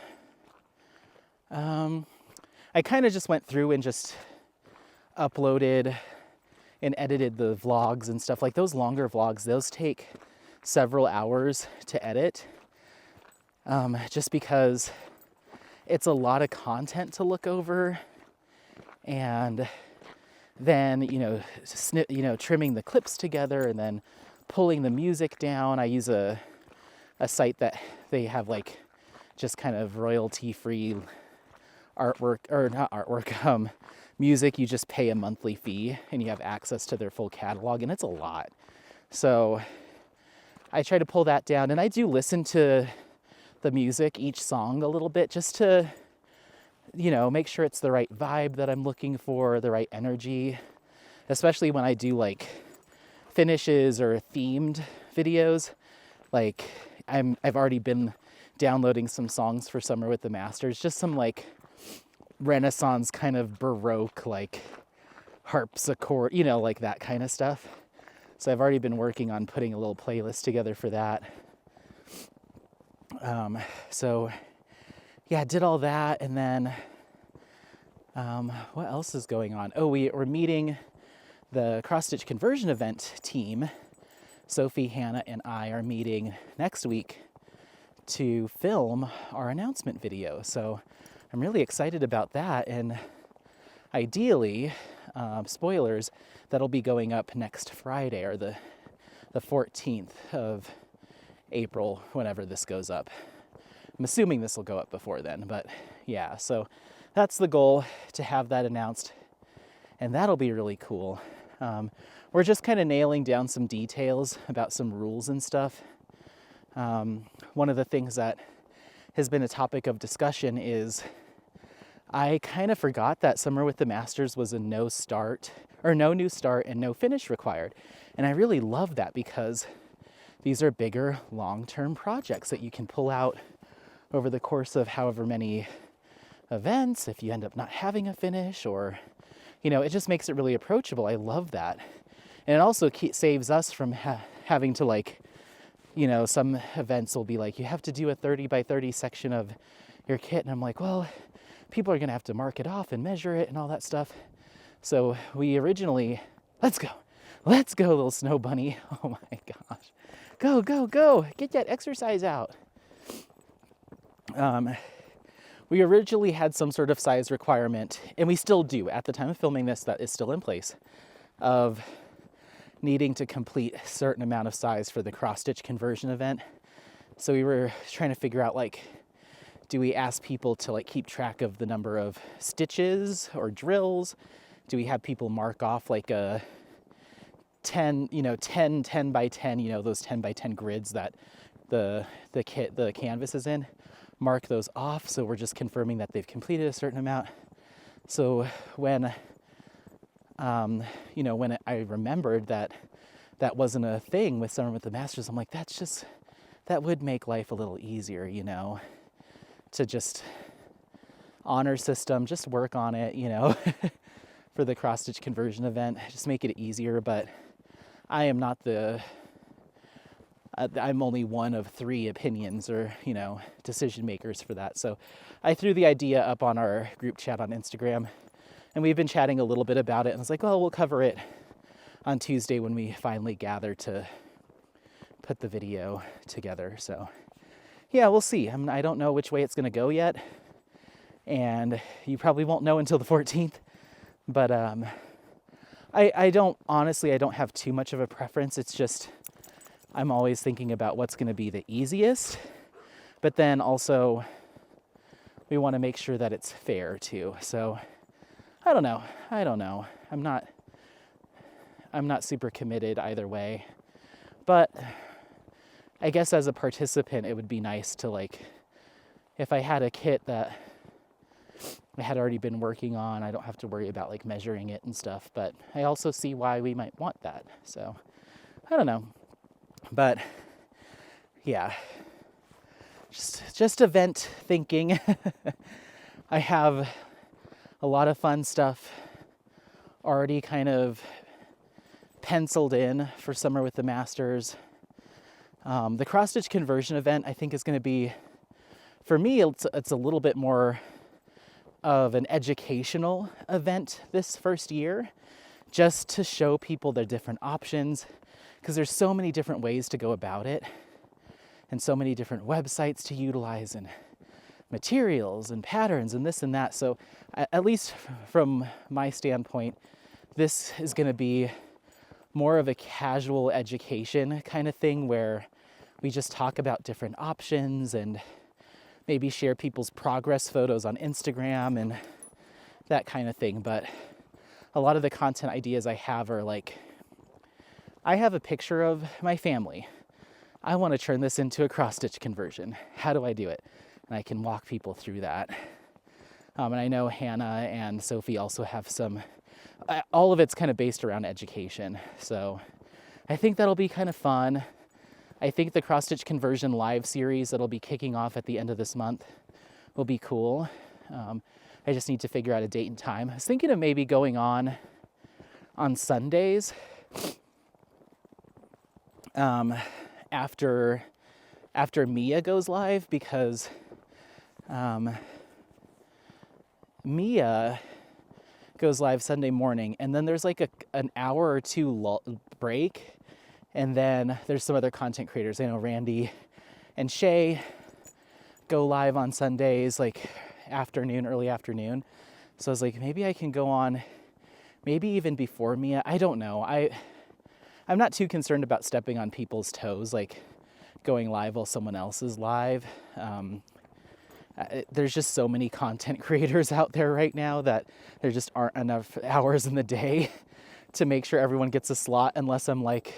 S1: I kind of just went through and just uploaded and edited the vlogs and stuff. Like those longer vlogs, those take several hours to edit. Just because it's a lot of content to look over, and then, trimming the clips together and then pulling the music down. I use a site that they have like just kind of royalty-free artwork, or not artwork, music. You just pay a monthly fee and you have access to their full catalog, and it's a lot. So I try to pull that down, and I do listen to the music, each song a little bit, just to, make sure it's the right vibe that I'm looking for, the right energy, especially when I do like finishes or themed videos. Like I've already been downloading some songs for Summer with the Masters, just some like Renaissance kind of Baroque, like harpsichord, like that kind of stuff. So I've already been working on putting a little playlist together for that. So yeah, did all that. And then what else is going on? Oh, we're meeting the cross-stitch conversion event team. Sophie, Hannah, and I are meeting next week to film our announcement video. So I'm really excited about that. And ideally, spoilers, that'll be going up next Friday, or the 14th of April, whenever this goes up. I'm assuming this will go up before then, but yeah, so that's the goal, to have that announced, and that'll be really cool. We're just kind of nailing down some details about some rules and stuff. One of the things that has been a topic of discussion is I kind of forgot that Summer with the Masters was a no new start and no finish required. And I really love that, because these are bigger, long-term projects that you can pull out over the course of however many events, if you end up not having a finish, or, it just makes it really approachable. I love that. And it also saves us from having to, some events will be like, you have to do a 30 by 30 section of your kit. And I'm like, well, people are going to have to mark it off and measure it and all that stuff. So we originally, let's go, little snow bunny. Oh my gosh. Go. Get that exercise out. We originally had some sort of size requirement, and we still do at the time of filming this, that is still in place, of needing to complete a certain amount of size for the cross-stitch conversion event. So we were trying to figure out, do we ask people to keep track of the number of stitches or drills? Do we have people mark off a 10 by 10, those 10 by 10 grids that the canvas is in? Mark those off, so we're just confirming that they've completed a certain amount. So when I remembered that wasn't a thing with Summer with the Masters, I'm like, that would make life a little easier, to just honor system, just work on it, for the cross-stitch conversion event, just make it easier. But I am not I'm only one of 3 opinions or, decision makers for that. So I threw the idea up on our group chat on Instagram, and we've been chatting a little bit about it. And I was like, well, we'll cover it on Tuesday when we finally gather to put the video together. So yeah, we'll see. I don't know which way it's going to go yet, and you probably won't know until the 14th. But I don't have too much of a preference. It's just I'm always thinking about what's going to be the easiest, but then also we want to make sure that it's fair too. So I don't know. I'm not super committed either way, but I guess as a participant, it would be nice to if I had a kit that I had already been working on, I don't have to worry about measuring it and stuff, but I also see why we might want that. So I don't know. But yeah, just event thinking. I have a lot of fun stuff already kind of penciled in for Summer with the Masters. The cross-stitch conversion event, I think, is going to be, for me, it's a little bit more of an educational event this first year, just to show people the different options, because there's so many different ways to go about it, and so many different websites to utilize, and materials and patterns and this and that. So at least from my standpoint, this is going to be more of a casual education kind of thing, where we just talk about different options and maybe share people's progress photos on Instagram and that kind of thing. But a lot of the content ideas I have are I have a picture of my family. I want to turn this into a cross-stitch conversion. How do I do it? And I can walk people through that. And I know Hannah and Sophie also have some, all of it's kind of based around education. So I think that'll be kind of fun. I think the cross-stitch conversion live series that'll be kicking off at the end of this month will be cool. I just need to figure out a date and time. I was thinking of maybe going on Sundays after Mia goes live, because Mia goes live Sunday morning, and then there's like an hour or two break, and then there's some other content creators. I know Randy and Shay go live on Sundays, like early afternoon. So I was like, maybe I can go on, maybe even before Mia. I don't know. I'm not too concerned about stepping on people's toes, like going live while someone else is live. There's just so many content creators out there right now that there just aren't enough hours in the day to make sure everyone gets a slot, unless I'm like,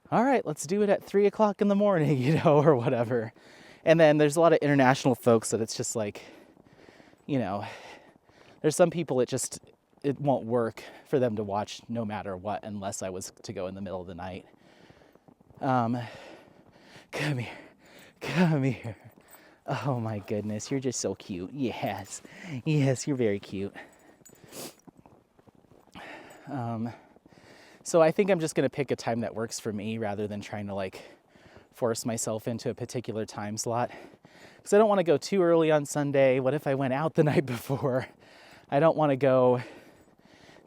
S1: all right, let's do it at 3 o'clock in the morning, or whatever. And then there's a lot of international folks that it's just like, there's some people it won't work for them to watch no matter what, unless I was to go in the middle of the night. Come here. Oh my goodness, you're just so cute. Yes, you're very cute. So I think I'm just gonna pick a time that works for me rather than trying to like force myself into a particular time slot. Because I don't want to go too early on Sunday. What if I went out the night before? I don't want to go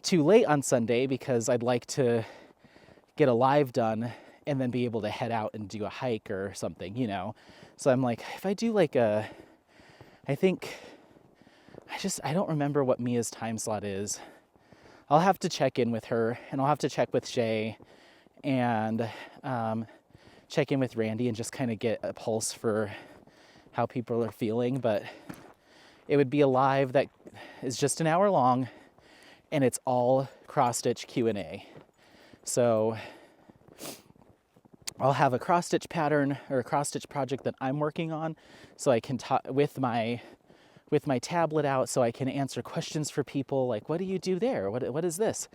S1: too late on Sunday because I'd like to get a live done and then be able to head out and do a hike or something, So I'm like, if I do I don't remember what Mia's time slot is. I'll have to check in with her, and I'll have to check with Shay and check in with Randy and just kind of get a pulse for how people are feeling. But it would be a live that is just an hour long, and it's all cross-stitch Q&A. So I'll have a cross-stitch pattern or a cross-stitch project that I'm working on, so I can talk with my tablet out, so I can answer questions for people like, what do you do there? What is this?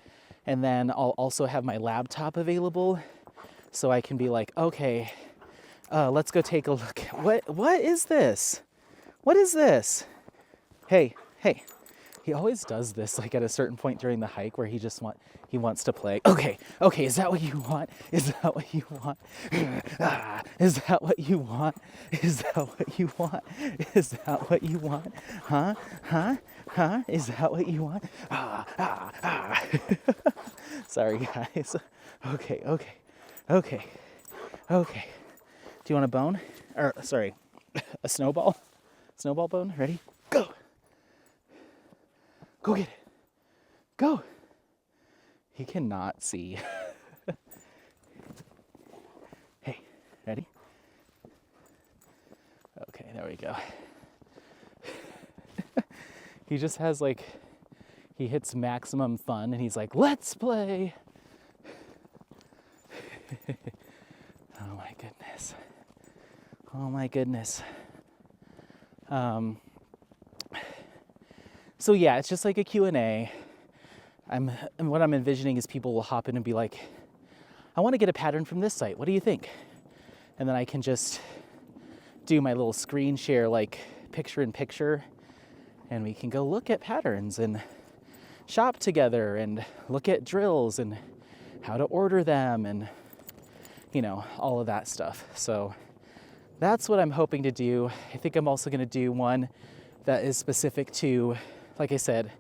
S1: And then I'll also have my laptop available, so I can be like, okay, let's go take a look. What is this? What is this? Hey. He always does this like at a certain point during the hike where he wants to play. Okay, is that what you want? Is that what you want? Is that what you want? Is that what you want? Is that what you want? Huh? Is that what you want? Sorry, guys. Okay. Do you want a bone? Or, sorry, a snowball? Snowball bone? Ready? Go! Go get it. Go. He cannot see. Hey, ready? Okay, there we go. He just has he hits maximum fun and he's like, let's play. Oh my goodness. So yeah, it's just like a Q&A. And what I'm envisioning is people will hop in and be like, I want to get a pattern from this site. What do you think? And then I can just do my little screen share, picture in picture, and we can go look at patterns and shop together and look at drills and how to order them and, all of that stuff. So that's what I'm hoping to do. I think I'm also going to do one that is specific to, like I said,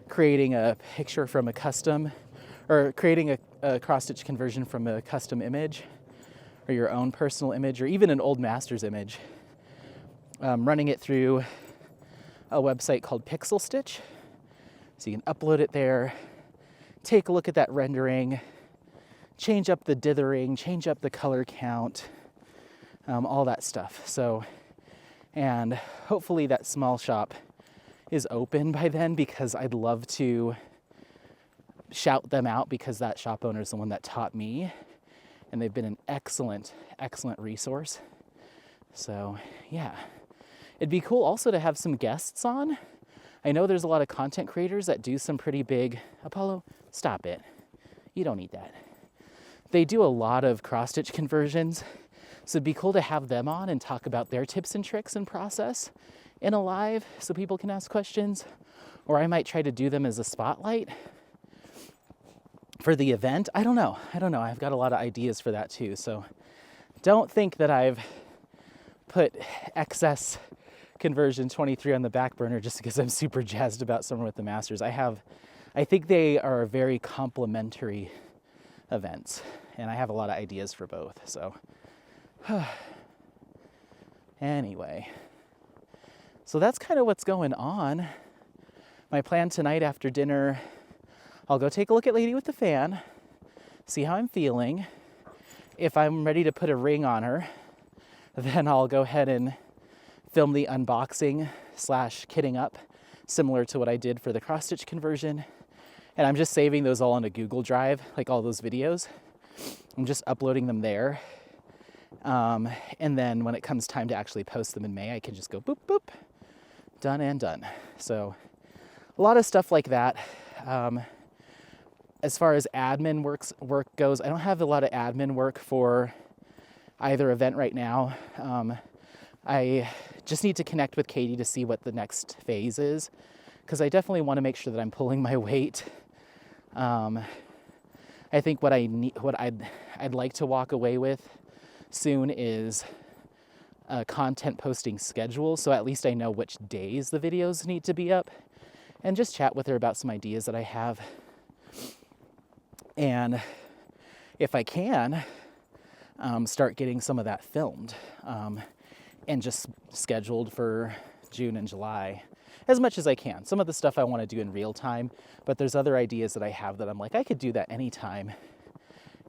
S1: creating a picture from a custom, or creating a cross-stitch conversion from a custom image, or your own personal image, or even an old master's image. Running it through a website called Pixel Stitch. So you can upload it there, take a look at that rendering, change up the dithering, change up the color count, all that stuff. So, and hopefully that small shop is open by then, because I'd love to shout them out, because that shop owner is the one that taught me, and they've been an excellent resource. So yeah, it'd be cool also to have some guests on. I know there's a lot of content creators that do some pretty big, Apollo, stop it. You don't need that. They do a lot of cross-stitch conversions. So it'd be cool to have them on and talk about their tips and tricks and process in a live, so people can ask questions. Or I might try to do them as a spotlight for the event. I don't know. I've got a lot of ideas for that too. So don't think that I've put excess conversion 23 on the back burner just because I'm super jazzed about Summer with the Masters. I think they are very complementary events, and I have a lot of ideas for both. So anyway, so that's kind of what's going on. My plan tonight after dinner, I'll go take a look at Lady with the Fan, see how I'm feeling. If I'm ready to put a ring on her, then I'll go ahead and film the unboxing / kitting up, similar to what I did for the cross stitch conversion. And I'm just saving those all on a Google Drive, like all those videos. I'm just uploading them there. And then when it comes time to actually post them in May, I can just go boop, boop, done and done. So a lot of stuff like that. As far as admin work goes, I don't have a lot of admin work for either event right now. I just need to connect with Katie to see what the next phase is, because I definitely want to make sure that I'm pulling my weight. I think what I'd like to walk away with soon is a content posting schedule, so at least I know which days the videos need to be up, and just chat with her about some ideas that I have. And if I can, start getting some of that filmed and just scheduled for June and July as much as I can. Some of the stuff I want to do in real time, but there's other ideas that I have that I'm like, I could do that anytime.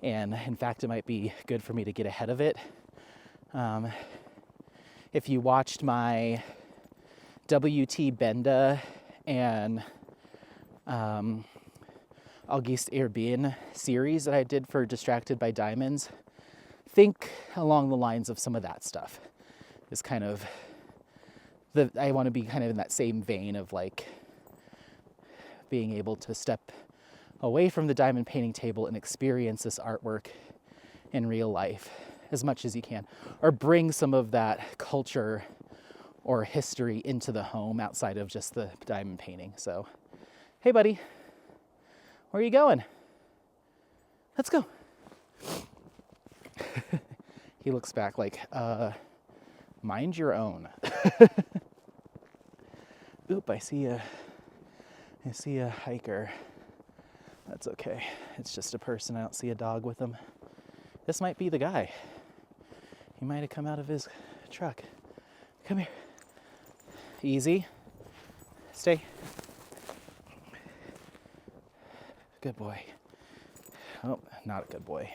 S1: And in fact, it might be good for me to get ahead of it. If you watched my WT Benda and Auguste Herbin series that I did for Distracted by Diamonds, think along the lines of some of that stuff. Is kind of I want to be kind of in that same vein of like being able to step away from the diamond painting table and experience this artwork in real life as much as you can, or bring some of that culture or history into the home outside of just the diamond painting. So, hey buddy, where are you going? Let's go. He looks back like, mind your own. Oop, I see a hiker. That's okay. It's just a person. I don't see a dog with him. This might be the guy. He might have come out of his truck. Come here. Easy. Stay. Good boy. Oh, not a good boy.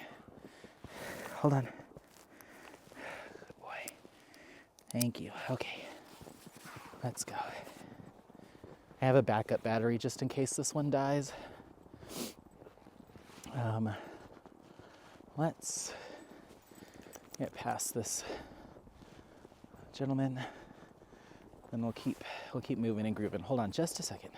S1: Hold on. Good boy. Thank you. Okay. Let's go. I have a backup battery just in case this one dies. Let's get past this gentleman, then we'll keep moving and grooving. Hold on just a second.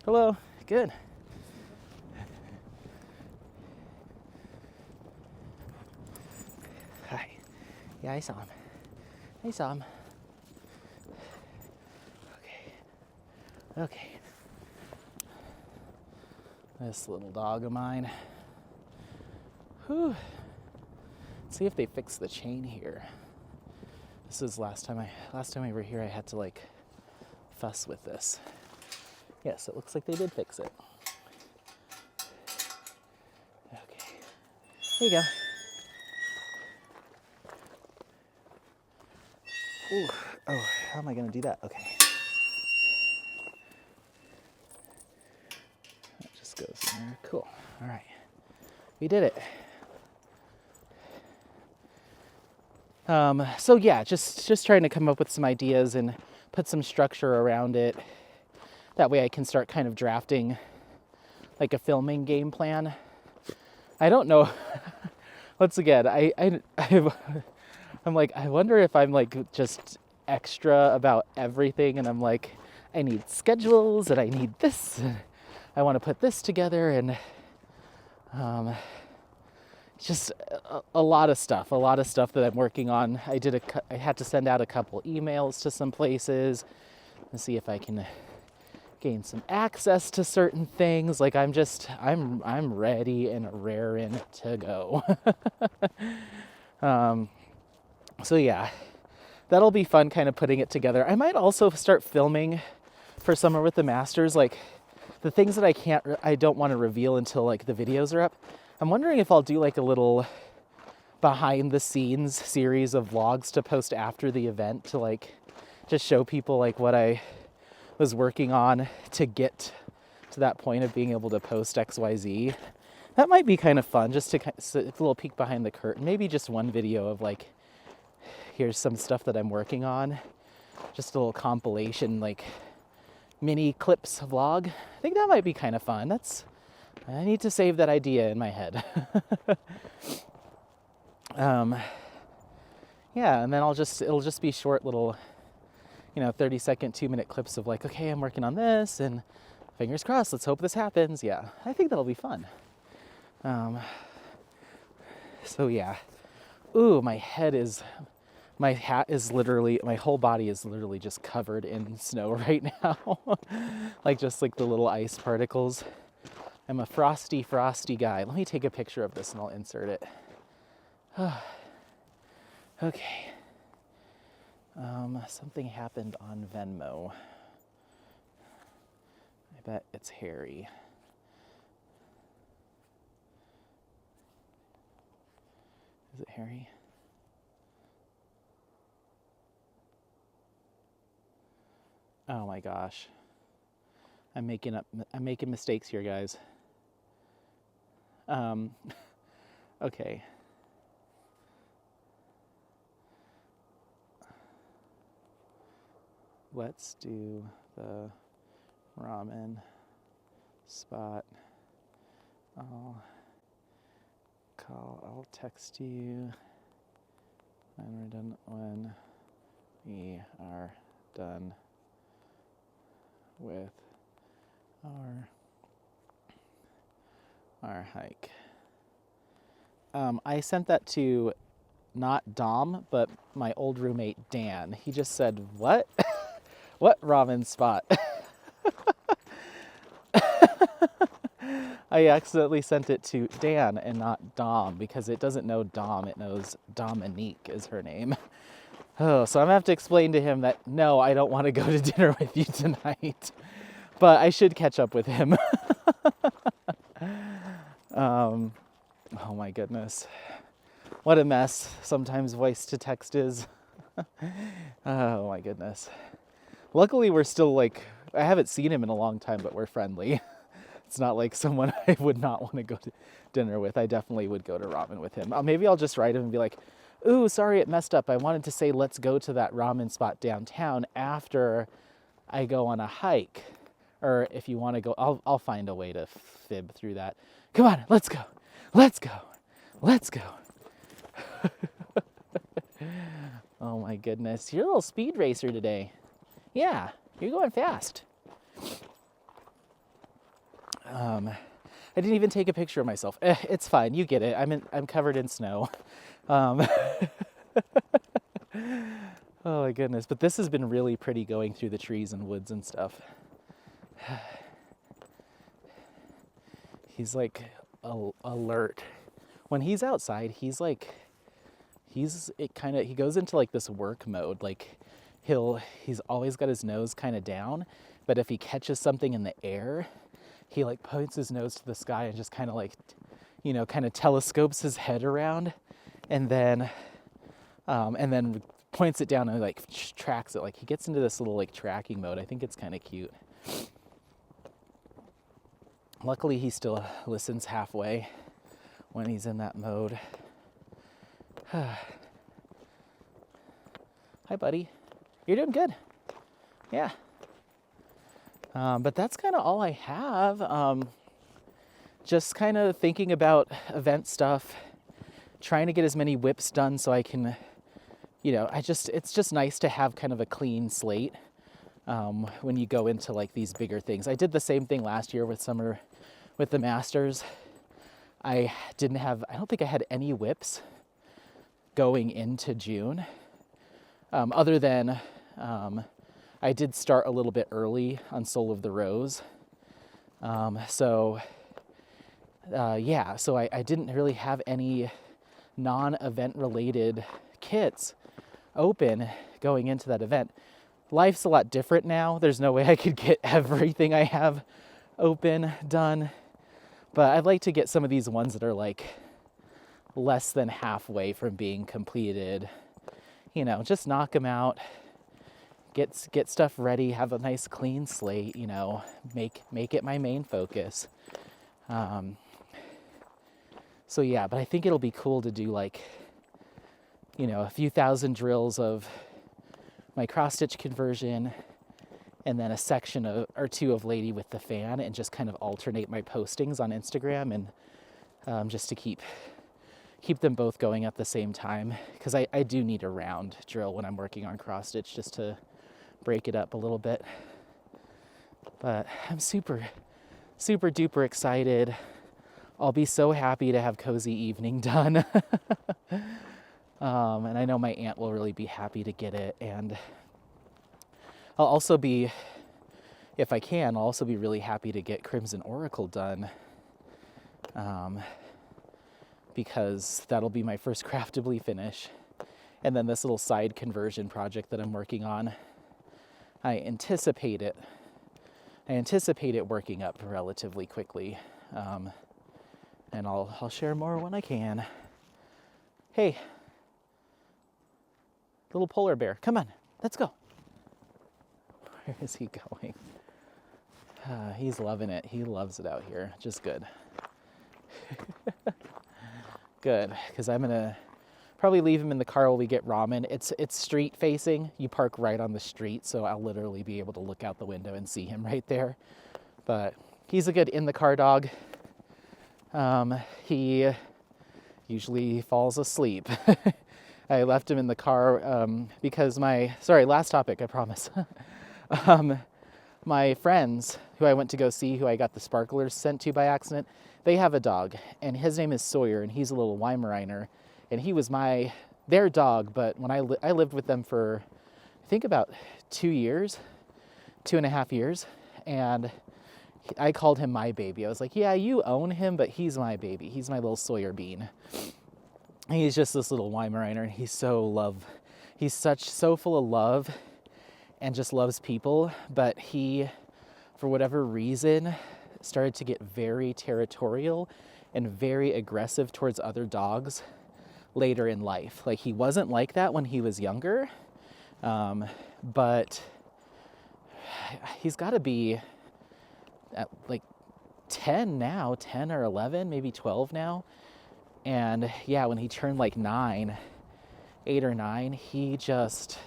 S1: Hello. Good. Hi. Yeah, I saw him. Okay. This little dog of mine. Whew. Let's see if they fix the chain here. This is last time we were here, I had to like fuss with this. Yes, it looks like they did fix it. Okay. There you go. Ooh. Oh, how am I going to do that? Okay. That just goes in there. Cool. All right. We did it. So yeah, just trying to come up with some ideas and put some structure around it. That way I can start kind of drafting like a filming game plan. I don't know. Once again, I'm like, I wonder if I'm like just extra about everything, and I'm like, I need schedules and I need this, and I want to put this together, and just a lot of stuff, that I'm working on. I had to send out a couple emails to some places and see if I can gain some access to certain things. Like I'm ready and raring to go. So yeah, that'll be fun kind of putting it together. I might also start filming for Summer with the Masters, like the things that I don't want to reveal until like the videos are up. I'm wondering if I'll do like a little behind the scenes series of vlogs to post after the event to like just show people like what I was working on to get to that point of being able to post XYZ. That might be kind of fun, just to a little peek behind the curtain. Maybe just one video of like, here's some stuff that I'm working on. Just a little compilation, like mini clips vlog. I think that might be kind of fun. I need to save that idea in my head. Yeah, and then it'll just be short little, 30-second, 2-minute clips of like, okay, I'm working on this, and fingers crossed, let's hope this happens. Yeah, I think that'll be fun. So yeah. Ooh, my hat is literally, my whole body is literally just covered in snow right now. Like just like the little ice particles. I'm a frosty guy. Let me take a picture of this and I'll insert it. Okay. Something happened on Venmo. I bet it's Harry. Is it Harry? Oh my gosh. I'm making mistakes here, guys. Okay. Let's do the ramen spot. I'll text you when we are done with our hike. I sent that to not Dom, but my old roommate Dan. He just said, "What? What ramen spot?" I accidentally sent it to Dan and not Dom because it doesn't know Dom, it knows Dominique is her name. Oh, so I'm gonna have to explain to him that no, I don't want to go to dinner with you tonight, but I should catch up with him. Oh my goodness. What a mess sometimes voice to text is. Oh my goodness. Luckily we're still like, I haven't seen him in a long time, but we're friendly. It's not like someone I would not want to go to dinner with. I definitely would go to ramen with him. Maybe I'll just write him and be like, ooh, sorry it messed up. I wanted to say let's go to that ramen spot downtown after I go on a hike. Or if you want to go, I'll find a way to fib through that. Come on, let's go. Let's go. Let's go. Oh my goodness. You're a little speed racer today. Yeah, you're going fast. I didn't even take a picture of myself. It's fine. You get it. I'm covered in snow. Oh my goodness. But this has been really pretty going through the trees and woods and stuff. He's like alert. When he's outside, he goes into like this work mode. Like he's always got his nose kind of down, but if he catches something in the air, he like points his nose to the sky and just kind of like, kind of telescopes his head around, and then points it down and like tracks it. Like he gets into this little like tracking mode. I think it's kind of cute. Luckily, he still listens halfway when he's in that mode. Hi, buddy. You're doing good. Yeah. But that's kind of all I have. Just kind of thinking about event stuff, trying to get as many whips done so I can, it's just nice to have kind of a clean slate when you go into like these bigger things. I did the same thing last year with Summer with the Masters. I don't think I had any whips going into June, other than I did start a little bit early on Soul of the Rose. So I didn't really have any non-event related kits open going into that event. Life's a lot different now. There's no way I could get everything I have open done, but I'd like to get some of these ones that are like less than halfway from being completed. You know, just knock them out, get stuff ready, have a nice clean slate, you know, make it my main focus. So yeah, but I think it'll be cool to do like, you know, a few thousand drills of my cross stitch conversion, and then a section or two of Lady with the Fan, and just kind of alternate my postings on Instagram, and just to keep them both going at the same time, because I do need a round drill when I'm working on cross stitch just to break it up a little bit. But I'm super duper excited. I'll be so happy to have Cozy Evening done. And I know my aunt will really be happy to get it. And I'll also be, if I can, I'll also be really happy to get Crimson Oracle done. Because that'll be my first craftably finish. And then this little side conversion project that I'm working on, I anticipate it working up relatively quickly. And I'll share more when I can. Hey, little polar bear, come on, let's go. Where is he going? He's loving it. He loves it out here. Just good. Good, because I'm gonna probably leave him in the car while we get ramen. It's street facing. You park right on the street, so I'll literally be able to look out the window and see him right there. But he's a good in the car dog. He usually falls asleep. I left him in the car because last topic, I promise. My friends who I went to go see, who I got the sparklers sent to by accident, they have a dog, and his name is Sawyer, and he's a little Weimaraner, and he was their dog, but when I lived with them for, I think about 2.5 years, and I called him my baby. I was like, yeah, you own him, but he's my baby. He's my little Sawyer bean. He's just this little Weimaraner, and he's so full of love and just loves people, but he, for whatever reason, started to get very territorial and very aggressive towards other dogs later in life. Like, he wasn't like that when he was younger, but he's got to be at like 10 or 11, maybe 12 now. And yeah, when he turned like 8 or 9, he just,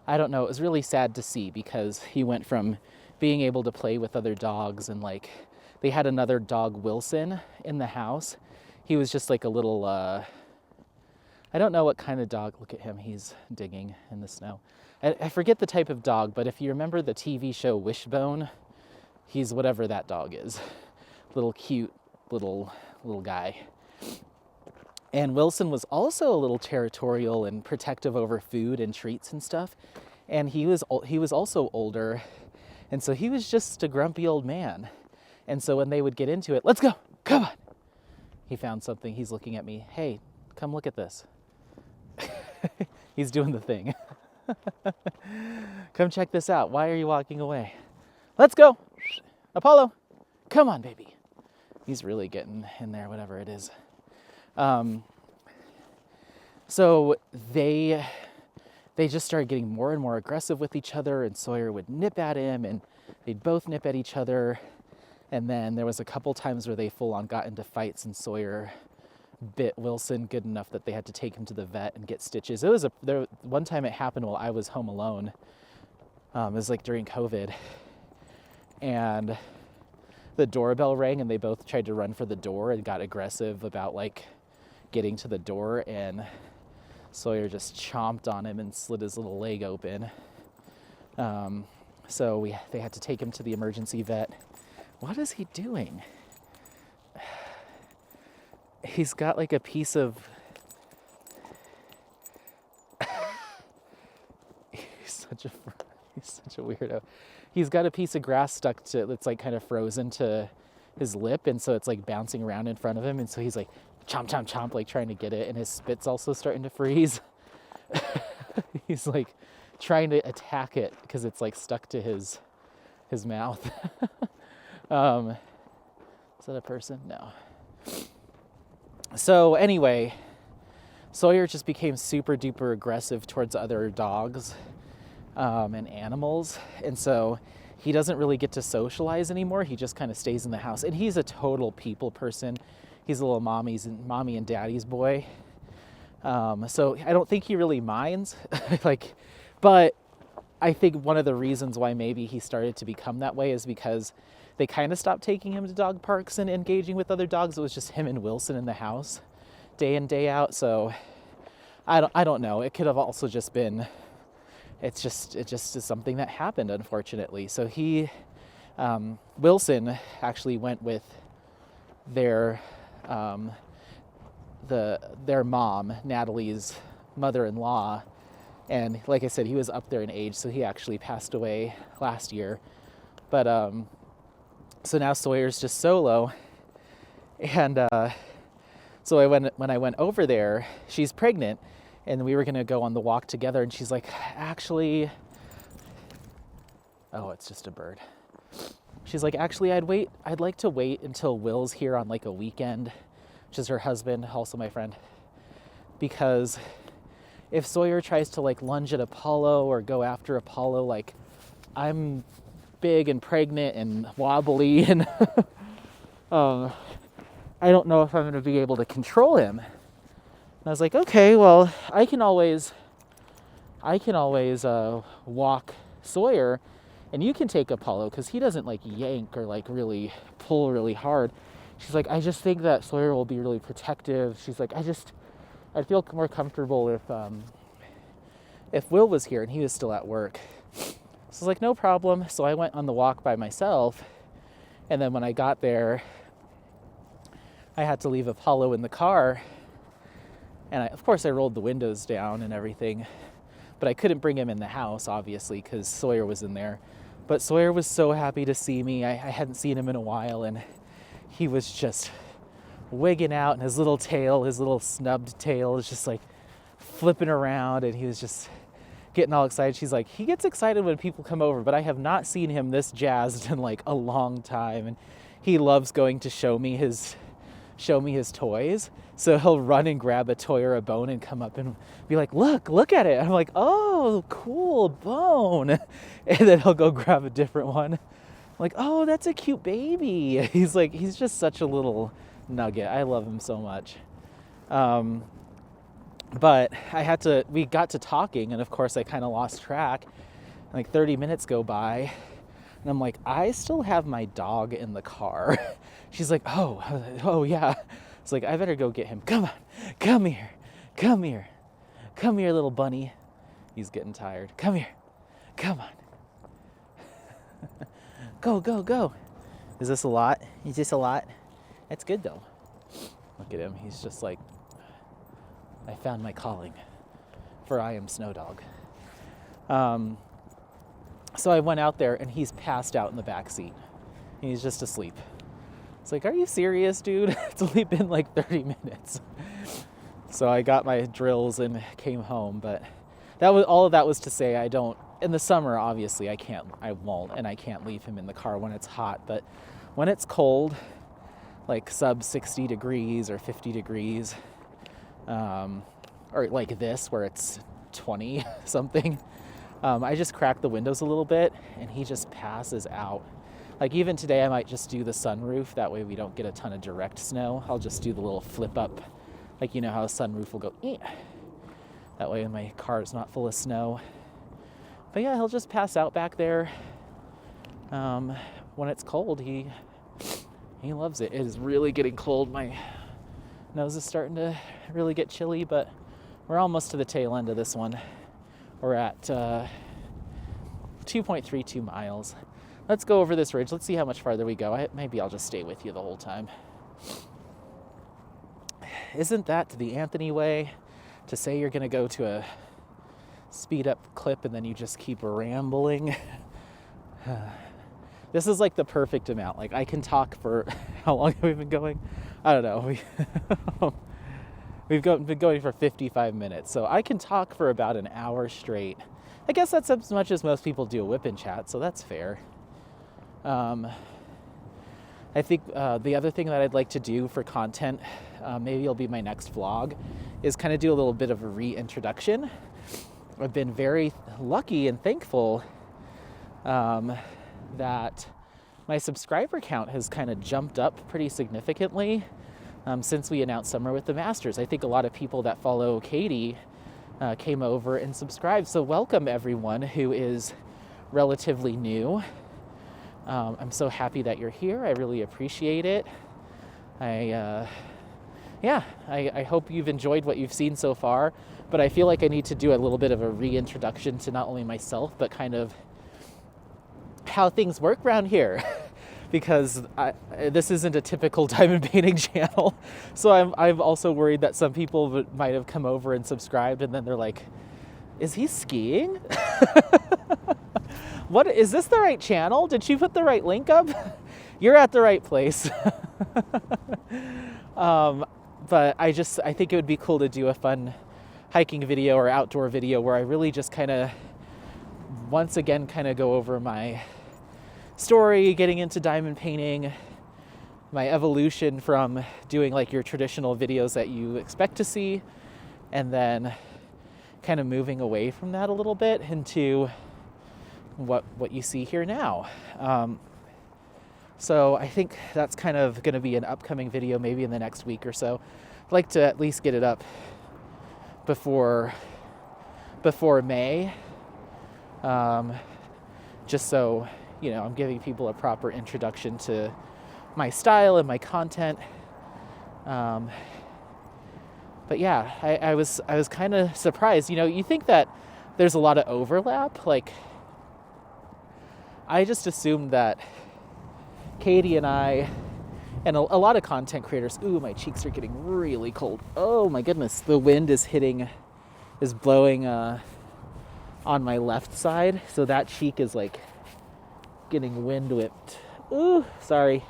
S1: I don't know, it was really sad to see, because he went from being able to play with other dogs, and like, they had another dog, Wilson, in the house. He was just like a little, I don't know what kind of dog. Look at him, he's digging in the snow. I forget the type of dog, but if you remember the TV show Wishbone, he's whatever that dog is. Little cute little guy. And Wilson was also a little territorial and protective over food and treats and stuff. And he was also older, and so he was just a grumpy old man. And so when they would get into it, let's go, come on. He found something, he's looking at me. Hey, come look at this. He's doing the thing. Come check this out. Why are you walking away? Let's go. Apollo, come on, baby. He's really getting in there, whatever it is. So they just started getting more and more aggressive with each other, and Sawyer would nip at him, and they'd both nip at each other. And then there was a couple times where they full on got into fights, and Sawyer bit Wilson good enough that they had to take him to the vet and get stitches. One time it happened while I was home alone. It was like during COVID, and the doorbell rang, and they both tried to run for the door and got aggressive about like getting to the door, and Sawyer just chomped on him and slit his little leg open. So they had to take him to the emergency vet. What is he doing? he's got like a piece of, he's such a weirdo. He's got a piece of grass stuck to, that's like kind of frozen to his lip, and so it's like bouncing around in front of him, and so he's like chomp chomp chomp, like trying to get it, and his spit's also starting to freeze. He's like trying to attack it because it's like stuck to his mouth. Is that a person? No. So anyway, Sawyer just became super duper aggressive towards other dogs and animals, and so he doesn't really get to socialize anymore. He just kind of stays in the house, and he's a total people person. He's a little mommy and daddy's boy. So I don't think he really minds, but I think one of the reasons why maybe he started to become that way is because they kind of stopped taking him to dog parks and engaging with other dogs. It was just him and Wilson in the house day in, day out. So I don't know. It could have also just been, it just is something that happened, unfortunately. So Wilson actually went with their mom, Natalie's mother-in-law, and like I said, he was up there in age, so he actually passed away last year. But so now Sawyer's just solo, and so when I went over there, she's pregnant, and we were gonna go on the walk together, and she's like, actually, oh, it's just a bird. She's like, actually, I'd like to wait until Will's here on like a weekend, which is her husband, also my friend, because if Sawyer tries to like lunge at Apollo or go after Apollo, like I'm big and pregnant and wobbly, and I don't know if I'm going to be able to control him. And I was like, okay, well, I can always walk Sawyer, and you can take Apollo, because he doesn't like yank or like really pull really hard. She's like, I just think that Sawyer will be really protective. She's like, I'd feel more comfortable if Will was here, and he was still at work. So I was like, no problem. So I went on the walk by myself, and then when I got there, I had to leave Apollo in the car, and of course I rolled the windows down and everything, but I couldn't bring him in the house, obviously, because Sawyer was in there. But Sawyer was so happy to see me. I hadn't seen him in a while, and he was just wigging out, and his little snubbed tail is just like flipping around, and he was just getting all excited. She's like, he gets excited when people come over, but I have not seen him this jazzed in like a long time, and he loves going to show me his toys. So he'll run and grab a toy or a bone and come up and be like, look at it. I'm like, oh, cool bone. And then he'll go grab a different one. I'm like, oh, that's a cute baby. He's just such a little nugget. I love him so much. But we got to talking, and of course I kind of lost track. Like 30 minutes go by, and I'm like, I still have my dog in the car. She's like, oh yeah. It's like, I better go get him. Come on, come here, little bunny. He's getting tired. Come here, come on. Go. Is this a lot? Is this a lot? That's good though. Look at him. He's just like, I found my calling, for I am Snow Dog. So I went out there, and he's passed out in the back seat. He's just asleep. It's like, are you serious, dude? It's only been like 30 minutes. So I got my drills and came home, but all of that was to say in the summer, obviously I can't leave him in the car when it's hot, but when it's cold, like sub 60 degrees or 50 degrees, or like this where it's 20 something, I just crack the windows a little bit, and he just passes out. Like even today I might just do the sunroof, that way we don't get a ton of direct snow. I'll just do the little flip up, like you know how a sunroof will go, eh. That way my car is not full of snow. But yeah, he'll just pass out back there. When it's cold, he loves it. It is really getting cold. My nose is starting to really get chilly, but we're almost to the tail end of this one. We're at 2.32 miles. Let's go over this ridge. Let's see how much farther we go. Maybe I'll just stay with you the whole time. isn't that the Anthony way to say you're going to go to a speed up clip and then you just keep rambling? This is like the perfect amount. Like I can talk for, how long have we been going? I don't know. We've been going for 55 minutes. So I can talk for about an hour straight. I guess that's as much as most people do a whip and chat, so that's fair. I think the other thing that I'd like to do for content, maybe it'll be my next vlog, is kind of do a little bit of a reintroduction. I've been very lucky and thankful that my subscriber count has kind of jumped up pretty significantly since we announced Summer with the Masters. I think a lot of people that follow Katie came over and subscribed. So welcome everyone who is relatively new. I'm so happy that you're here. I really appreciate it. I hope you've enjoyed what you've seen so far, but I feel like I need to do a little bit of a reintroduction to not only myself, but kind of how things work around here. Because this isn't a typical diamond painting channel. So I'm also worried that some people might have come over and subscribed and then they're like, is he skiing? What, is this the right channel? Did she put the right link up? You're at the right place. But I think it would be cool to do a fun hiking video or outdoor video where I really just kind of, once again, kind of go over my story, getting into diamond painting, my evolution from doing like your traditional videos that you expect to see, and then kind of moving away from that a little bit into what you see here now. So I think that's kind of going to be an upcoming video maybe in the next week or so. I'd like to at least get it up before May, just so, you know, I'm giving people a proper introduction to my style and my content. But yeah, I was kind of surprised. You know, you think that there's a lot of overlap. Like, I just assumed that Katie and I, and a lot of content creators, ooh, my cheeks are getting really cold. Oh my goodness, the wind is blowing on my left side. So that cheek is like getting wind whipped. Ooh, sorry.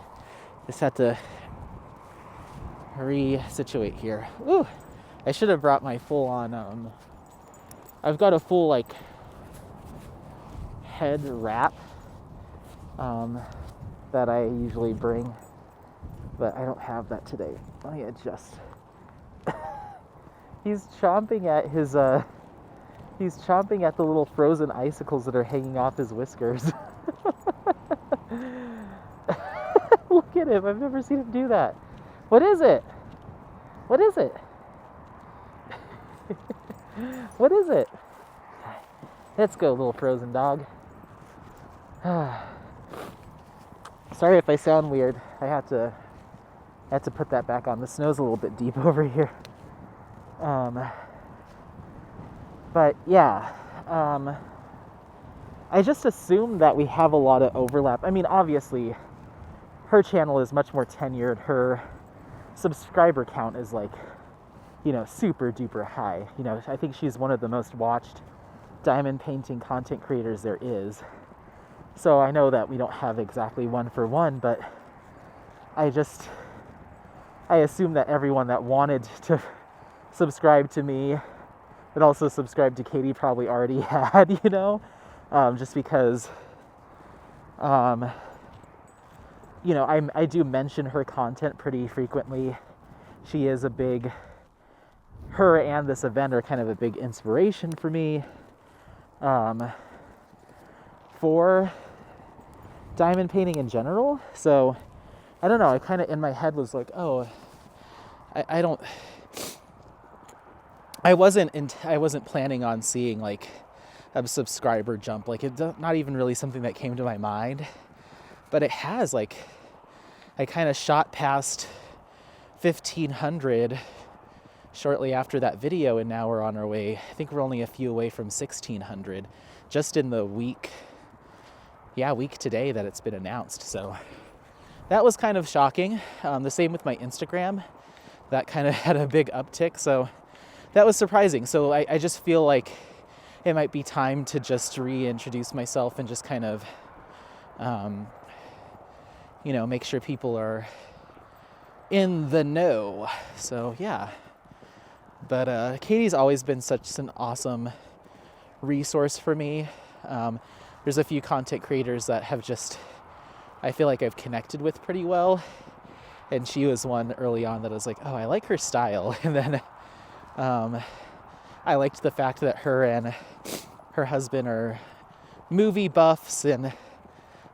S1: Just had to re-situate here. Ooh, I should have brought my full on, I've got a full like head wrap that I usually bring, but I don't have that today. Let me adjust. He's chomping at the little frozen icicles that are hanging off his whiskers. Look at him. I've never seen him do that. What is it? What is it? What is it? Let's go, little frozen dog. Sorry if I sound weird. I had to put that back on. The snow's a little bit deep over here. But yeah, I just assumed that we have a lot of overlap. I mean, obviously, her channel is much more tenured. Her subscriber count is like, you know, super duper high. You know, I think she's one of the most watched diamond painting content creators there is. So I know that we don't have exactly one for one, but I assume that everyone that wanted to subscribe to me but also subscribe to Katie probably already had, you know, just because, you know, I do mention her content pretty frequently. She is her and this event are kind of a big inspiration for me, for diamond painting in general. So I don't know, I kind of in my head was like, oh, I wasn't planning on seeing like a subscriber jump. Like, it's not even really something that came to my mind, but it has. Like, I kind of shot past 1,500 shortly after that video, and now we're on our way. I think we're only a few away from 1,600 just in the week today that it's been announced. So that was kind of shocking. The same with my Instagram. that kind of had a big uptick. So that was surprising. So I just feel like it might be time to just reintroduce myself and just kind of, make sure people are in the know. So yeah. But Katie's always been such an awesome resource for me. There's a few content creators that have just, I feel like I've connected with pretty well. And she was one early on that I was like, oh, I like her style. And then I liked the fact that her and her husband are movie buffs. And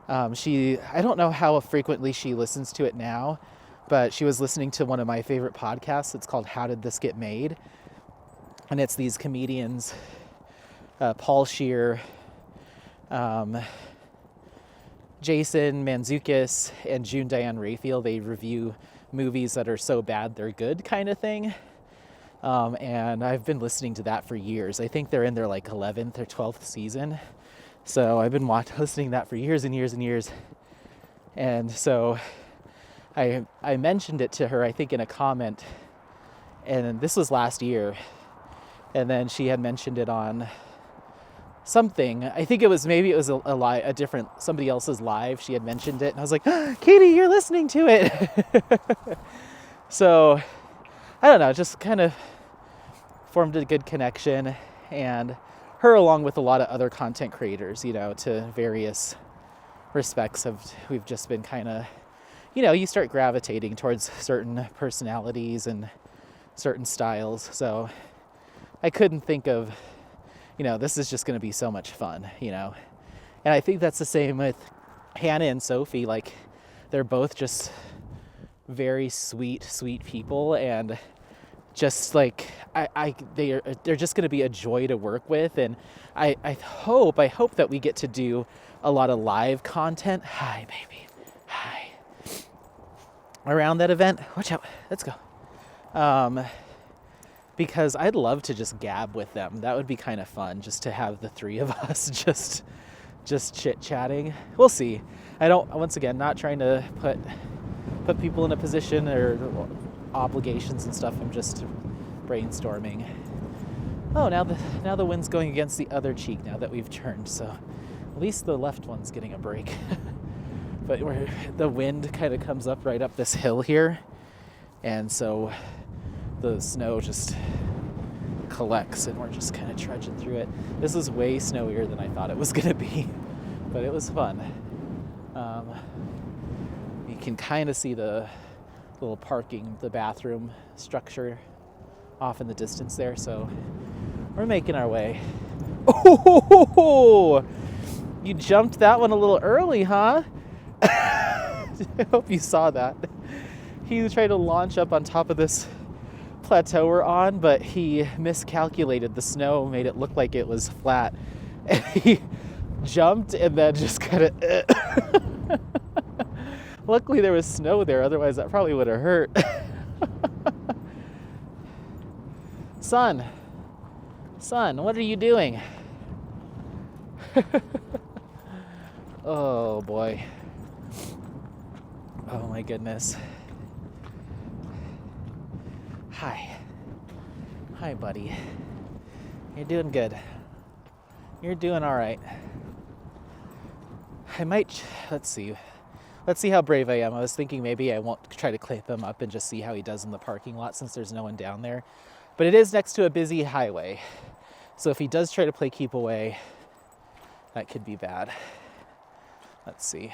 S1: I don't know how frequently she listens to it now, but she was listening to one of my favorite podcasts. It's called How Did This Get Made? And it's these comedians, Paul Scheer, Jason Mantzoukas, and June Diane Raphael. They review movies that are so bad they're good kind of thing. And I've been listening to that for years. I think they're in their 11th or 12th season. So I've been listening to that for years and years and years. And so I mentioned it to her, I think, in a comment, and this was last year. And then she had mentioned it on something. I think it was a different, somebody else's live. She had mentioned it, and I was like, oh, Katie, you're listening to it. So I don't know, just kind of formed a good connection, and her, along with a lot of other content creators, to various respects, we've just been kind of, you start gravitating towards certain personalities and certain styles. So I couldn't think of, this is just going to be so much fun, And I think that's the same with Hannah and Sophie. They're both just very sweet people, and just they're just going to be a joy to work with. And I hope that we get to do a lot of live content. Hi, baby. Hi. Around that event. Watch out. Let's go. Because I'd love to just gab with them. That would be kind of fun, just to have the three of us just chit-chatting. We'll see. Once again, not trying to put people in a position or obligations and stuff. I'm just brainstorming. Oh, now the wind's going against the other cheek now that we've turned, so at least the left one's getting a break. But the wind kind of comes up right up this hill here, and so the snow just collects, and we're just kind of trudging through it. This is way snowier than I thought it was going to be, but it was fun. You can kind of see the little the bathroom structure off in the distance there, so we're making our way. Oh, you jumped that one a little early, huh? I hope you saw that. He tried to launch up on top of this plateau we're on, but he miscalculated. The snow made it look like it was flat, and he jumped and then just kind of luckily there was snow there, otherwise that probably would have hurt. Son, what are you doing? Oh boy. Oh my goodness. Hi, buddy. You're doing good. You're doing all right. Let's see how brave I am. I was thinking maybe I won't try to clip him up and just see how he does in the parking lot, since there's no one down there. But it is next to a busy highway. So if he does try to play keep away, that could be bad. Let's see.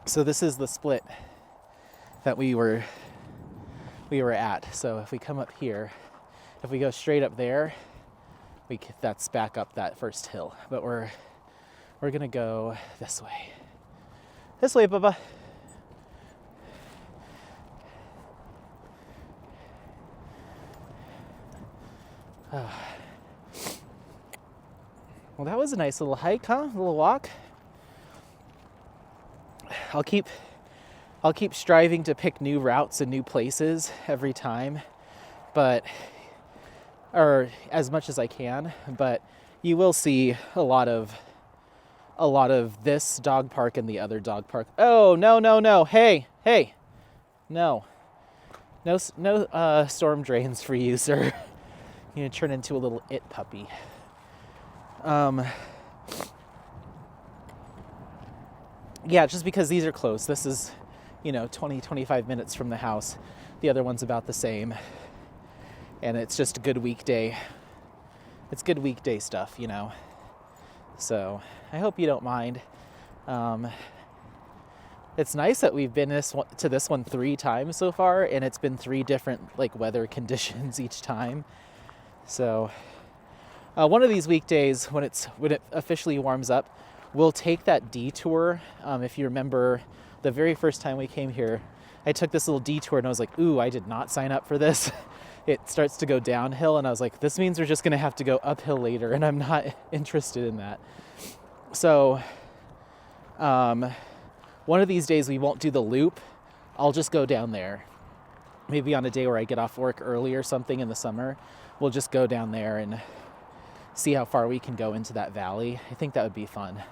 S1: So this is the split that we were at. So if we come up here, if we go straight up there, that's back up that first hill. But we're gonna go this way. This way, Bubba. Well, that was a nice little hike, huh? A little walk. I'll keep striving to pick new routes and new places every time, or as much as I can. But you will see a lot of a lot of this dog park and the other dog park. Oh, no, no, no. Hey, hey. No. No, storm drains for you, sir. You're going to turn into a little it puppy. Yeah, just because these are close. This is, 20, 25 minutes from the house. The other one's about the same. And it's just a good weekday. It's good weekday stuff, So I hope you don't mind. It's nice that we've been to this one 3 times so far, and it's been 3 different weather conditions each time. So one of these weekdays, when it officially warms up, we'll take that detour. If you remember, the very first time we came here, I took this little detour and I was like, ooh, I did not sign up for this. It starts to go downhill, and I was like, this means we're just going to have to go uphill later, and I'm not interested in that. So one of these days we won't do the loop. I'll just go down there. Maybe on a day where I get off work early or something in the summer, we'll just go down there and see how far we can go into that valley. I think that would be fun.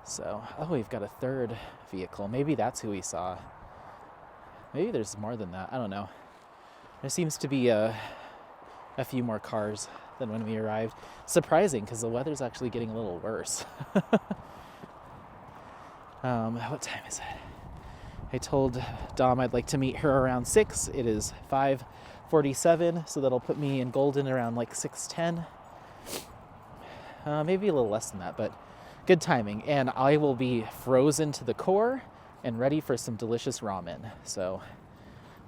S1: So, we've got a third vehicle. Maybe that's who we saw. Maybe there's more than that. I don't know. There seems to be a few more cars than when we arrived. Surprising, because the weather's actually getting a little worse. What time is it? I told Dom I'd like to meet her around 6. It is 5:47, so that'll put me in Golden around 6:10. Maybe a little less than that, but good timing. And I will be frozen to the core and ready for some delicious ramen. So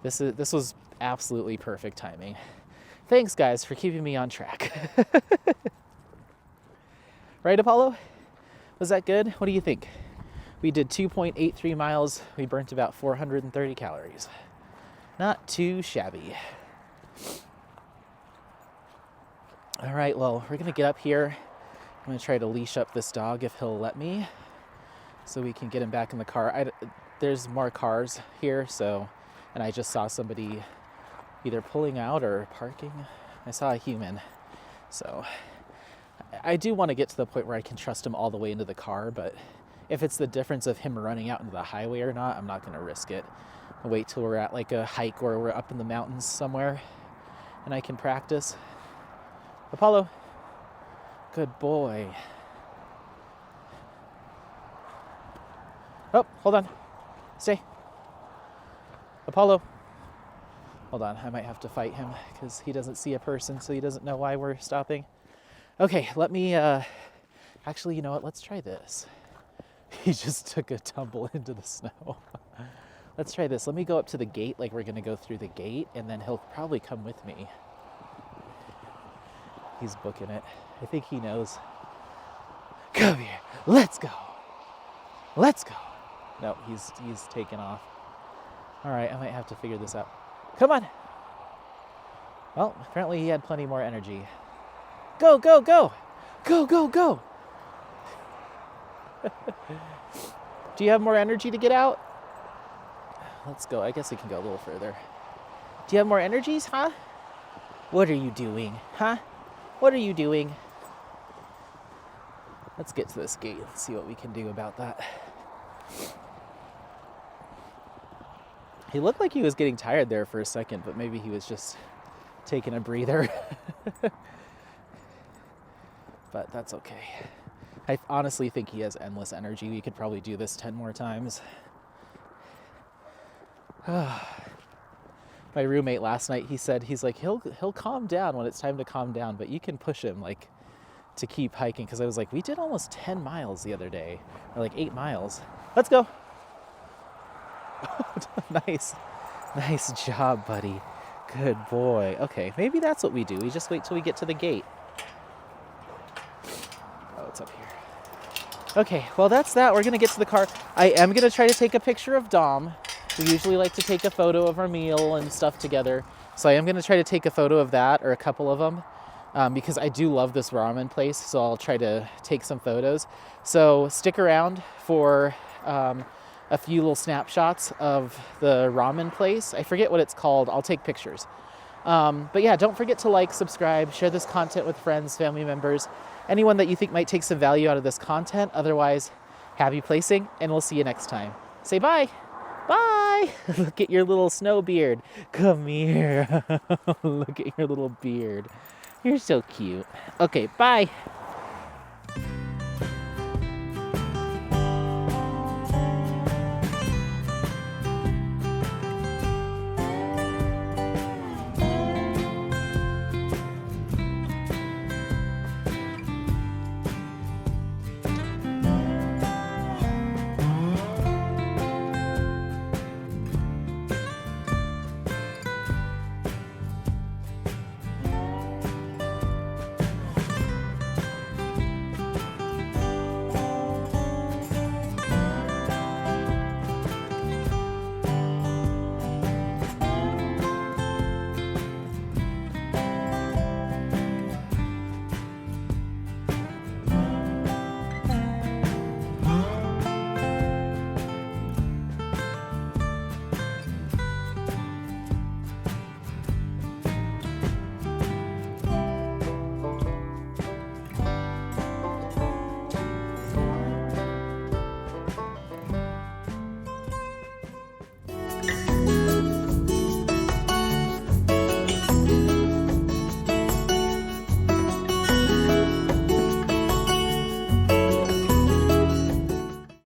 S1: this was absolutely perfect timing. Thanks, guys, for keeping me on track. Right, Apollo? Was that good? What do you think? We did 2.83 miles. We burnt about 430 calories. Not too shabby. All right, well, we're going to get up here. I'm going to try to leash up this dog if he'll let me, so we can get him back in the car. There's more cars here, and I just saw somebody either pulling out or parking. I saw a human. So I do want to get to the point where I can trust him all the way into the car, but if it's the difference of him running out into the highway or not, I'm not going to risk it. I'll wait till we're at a hike where we're up in the mountains somewhere and I can practice. Apollo. Good boy. Oh, hold on. Stay. Apollo. Hold on, I might have to fight him because he doesn't see a person, so he doesn't know why we're stopping. Okay, let me, actually, you know what? Let's try this. He just took a tumble into the snow. Let's try this. Let me go up to the gate like we're going to go through the gate, and then he'll probably come with me. He's booking it. I think he knows. Come here. Let's go. Let's go. No, he's taken off. All right, I might have to figure this out. Come on. Well, apparently he had plenty more energy. Go, go, go. Go, go, go. Do you have more energy to get out? Let's go. I guess we can go a little further. Do you have more energies, huh? What are you doing, huh? What are you doing? Let's get to this gate and see what we can do about that. He looked like he was getting tired there for a second, but maybe he was just taking a breather. But that's okay. I honestly think he has endless energy. We could probably do this 10 more times. My roommate last night, he's like, he'll calm down when it's time to calm down, but you can push him to keep hiking. Because I was like, we did almost 10 miles the other day, or 8 miles. Let's go. Nice job, buddy. Good boy. Okay, maybe that's what we do. We just wait till we get to the gate. Oh, it's up here. Okay, well, that's that. We're going to get to the car. I am going to try to take a picture of Dom. We usually like to take a photo of our meal and stuff together. So I am going to try to take a photo of that, or a couple of them, because I do love this ramen place. So I'll try to take some photos. So stick around for a few little snapshots of the ramen place. I forget what it's called. I'll take pictures. But yeah, don't forget to subscribe, share this content with friends, family members. anyone that you think might take some value out of this content. Otherwise, happy placing, and we'll see you next time. Say bye. Bye. Look at your little snow beard. Come here. Look at your little beard. You're so cute. Okay, bye.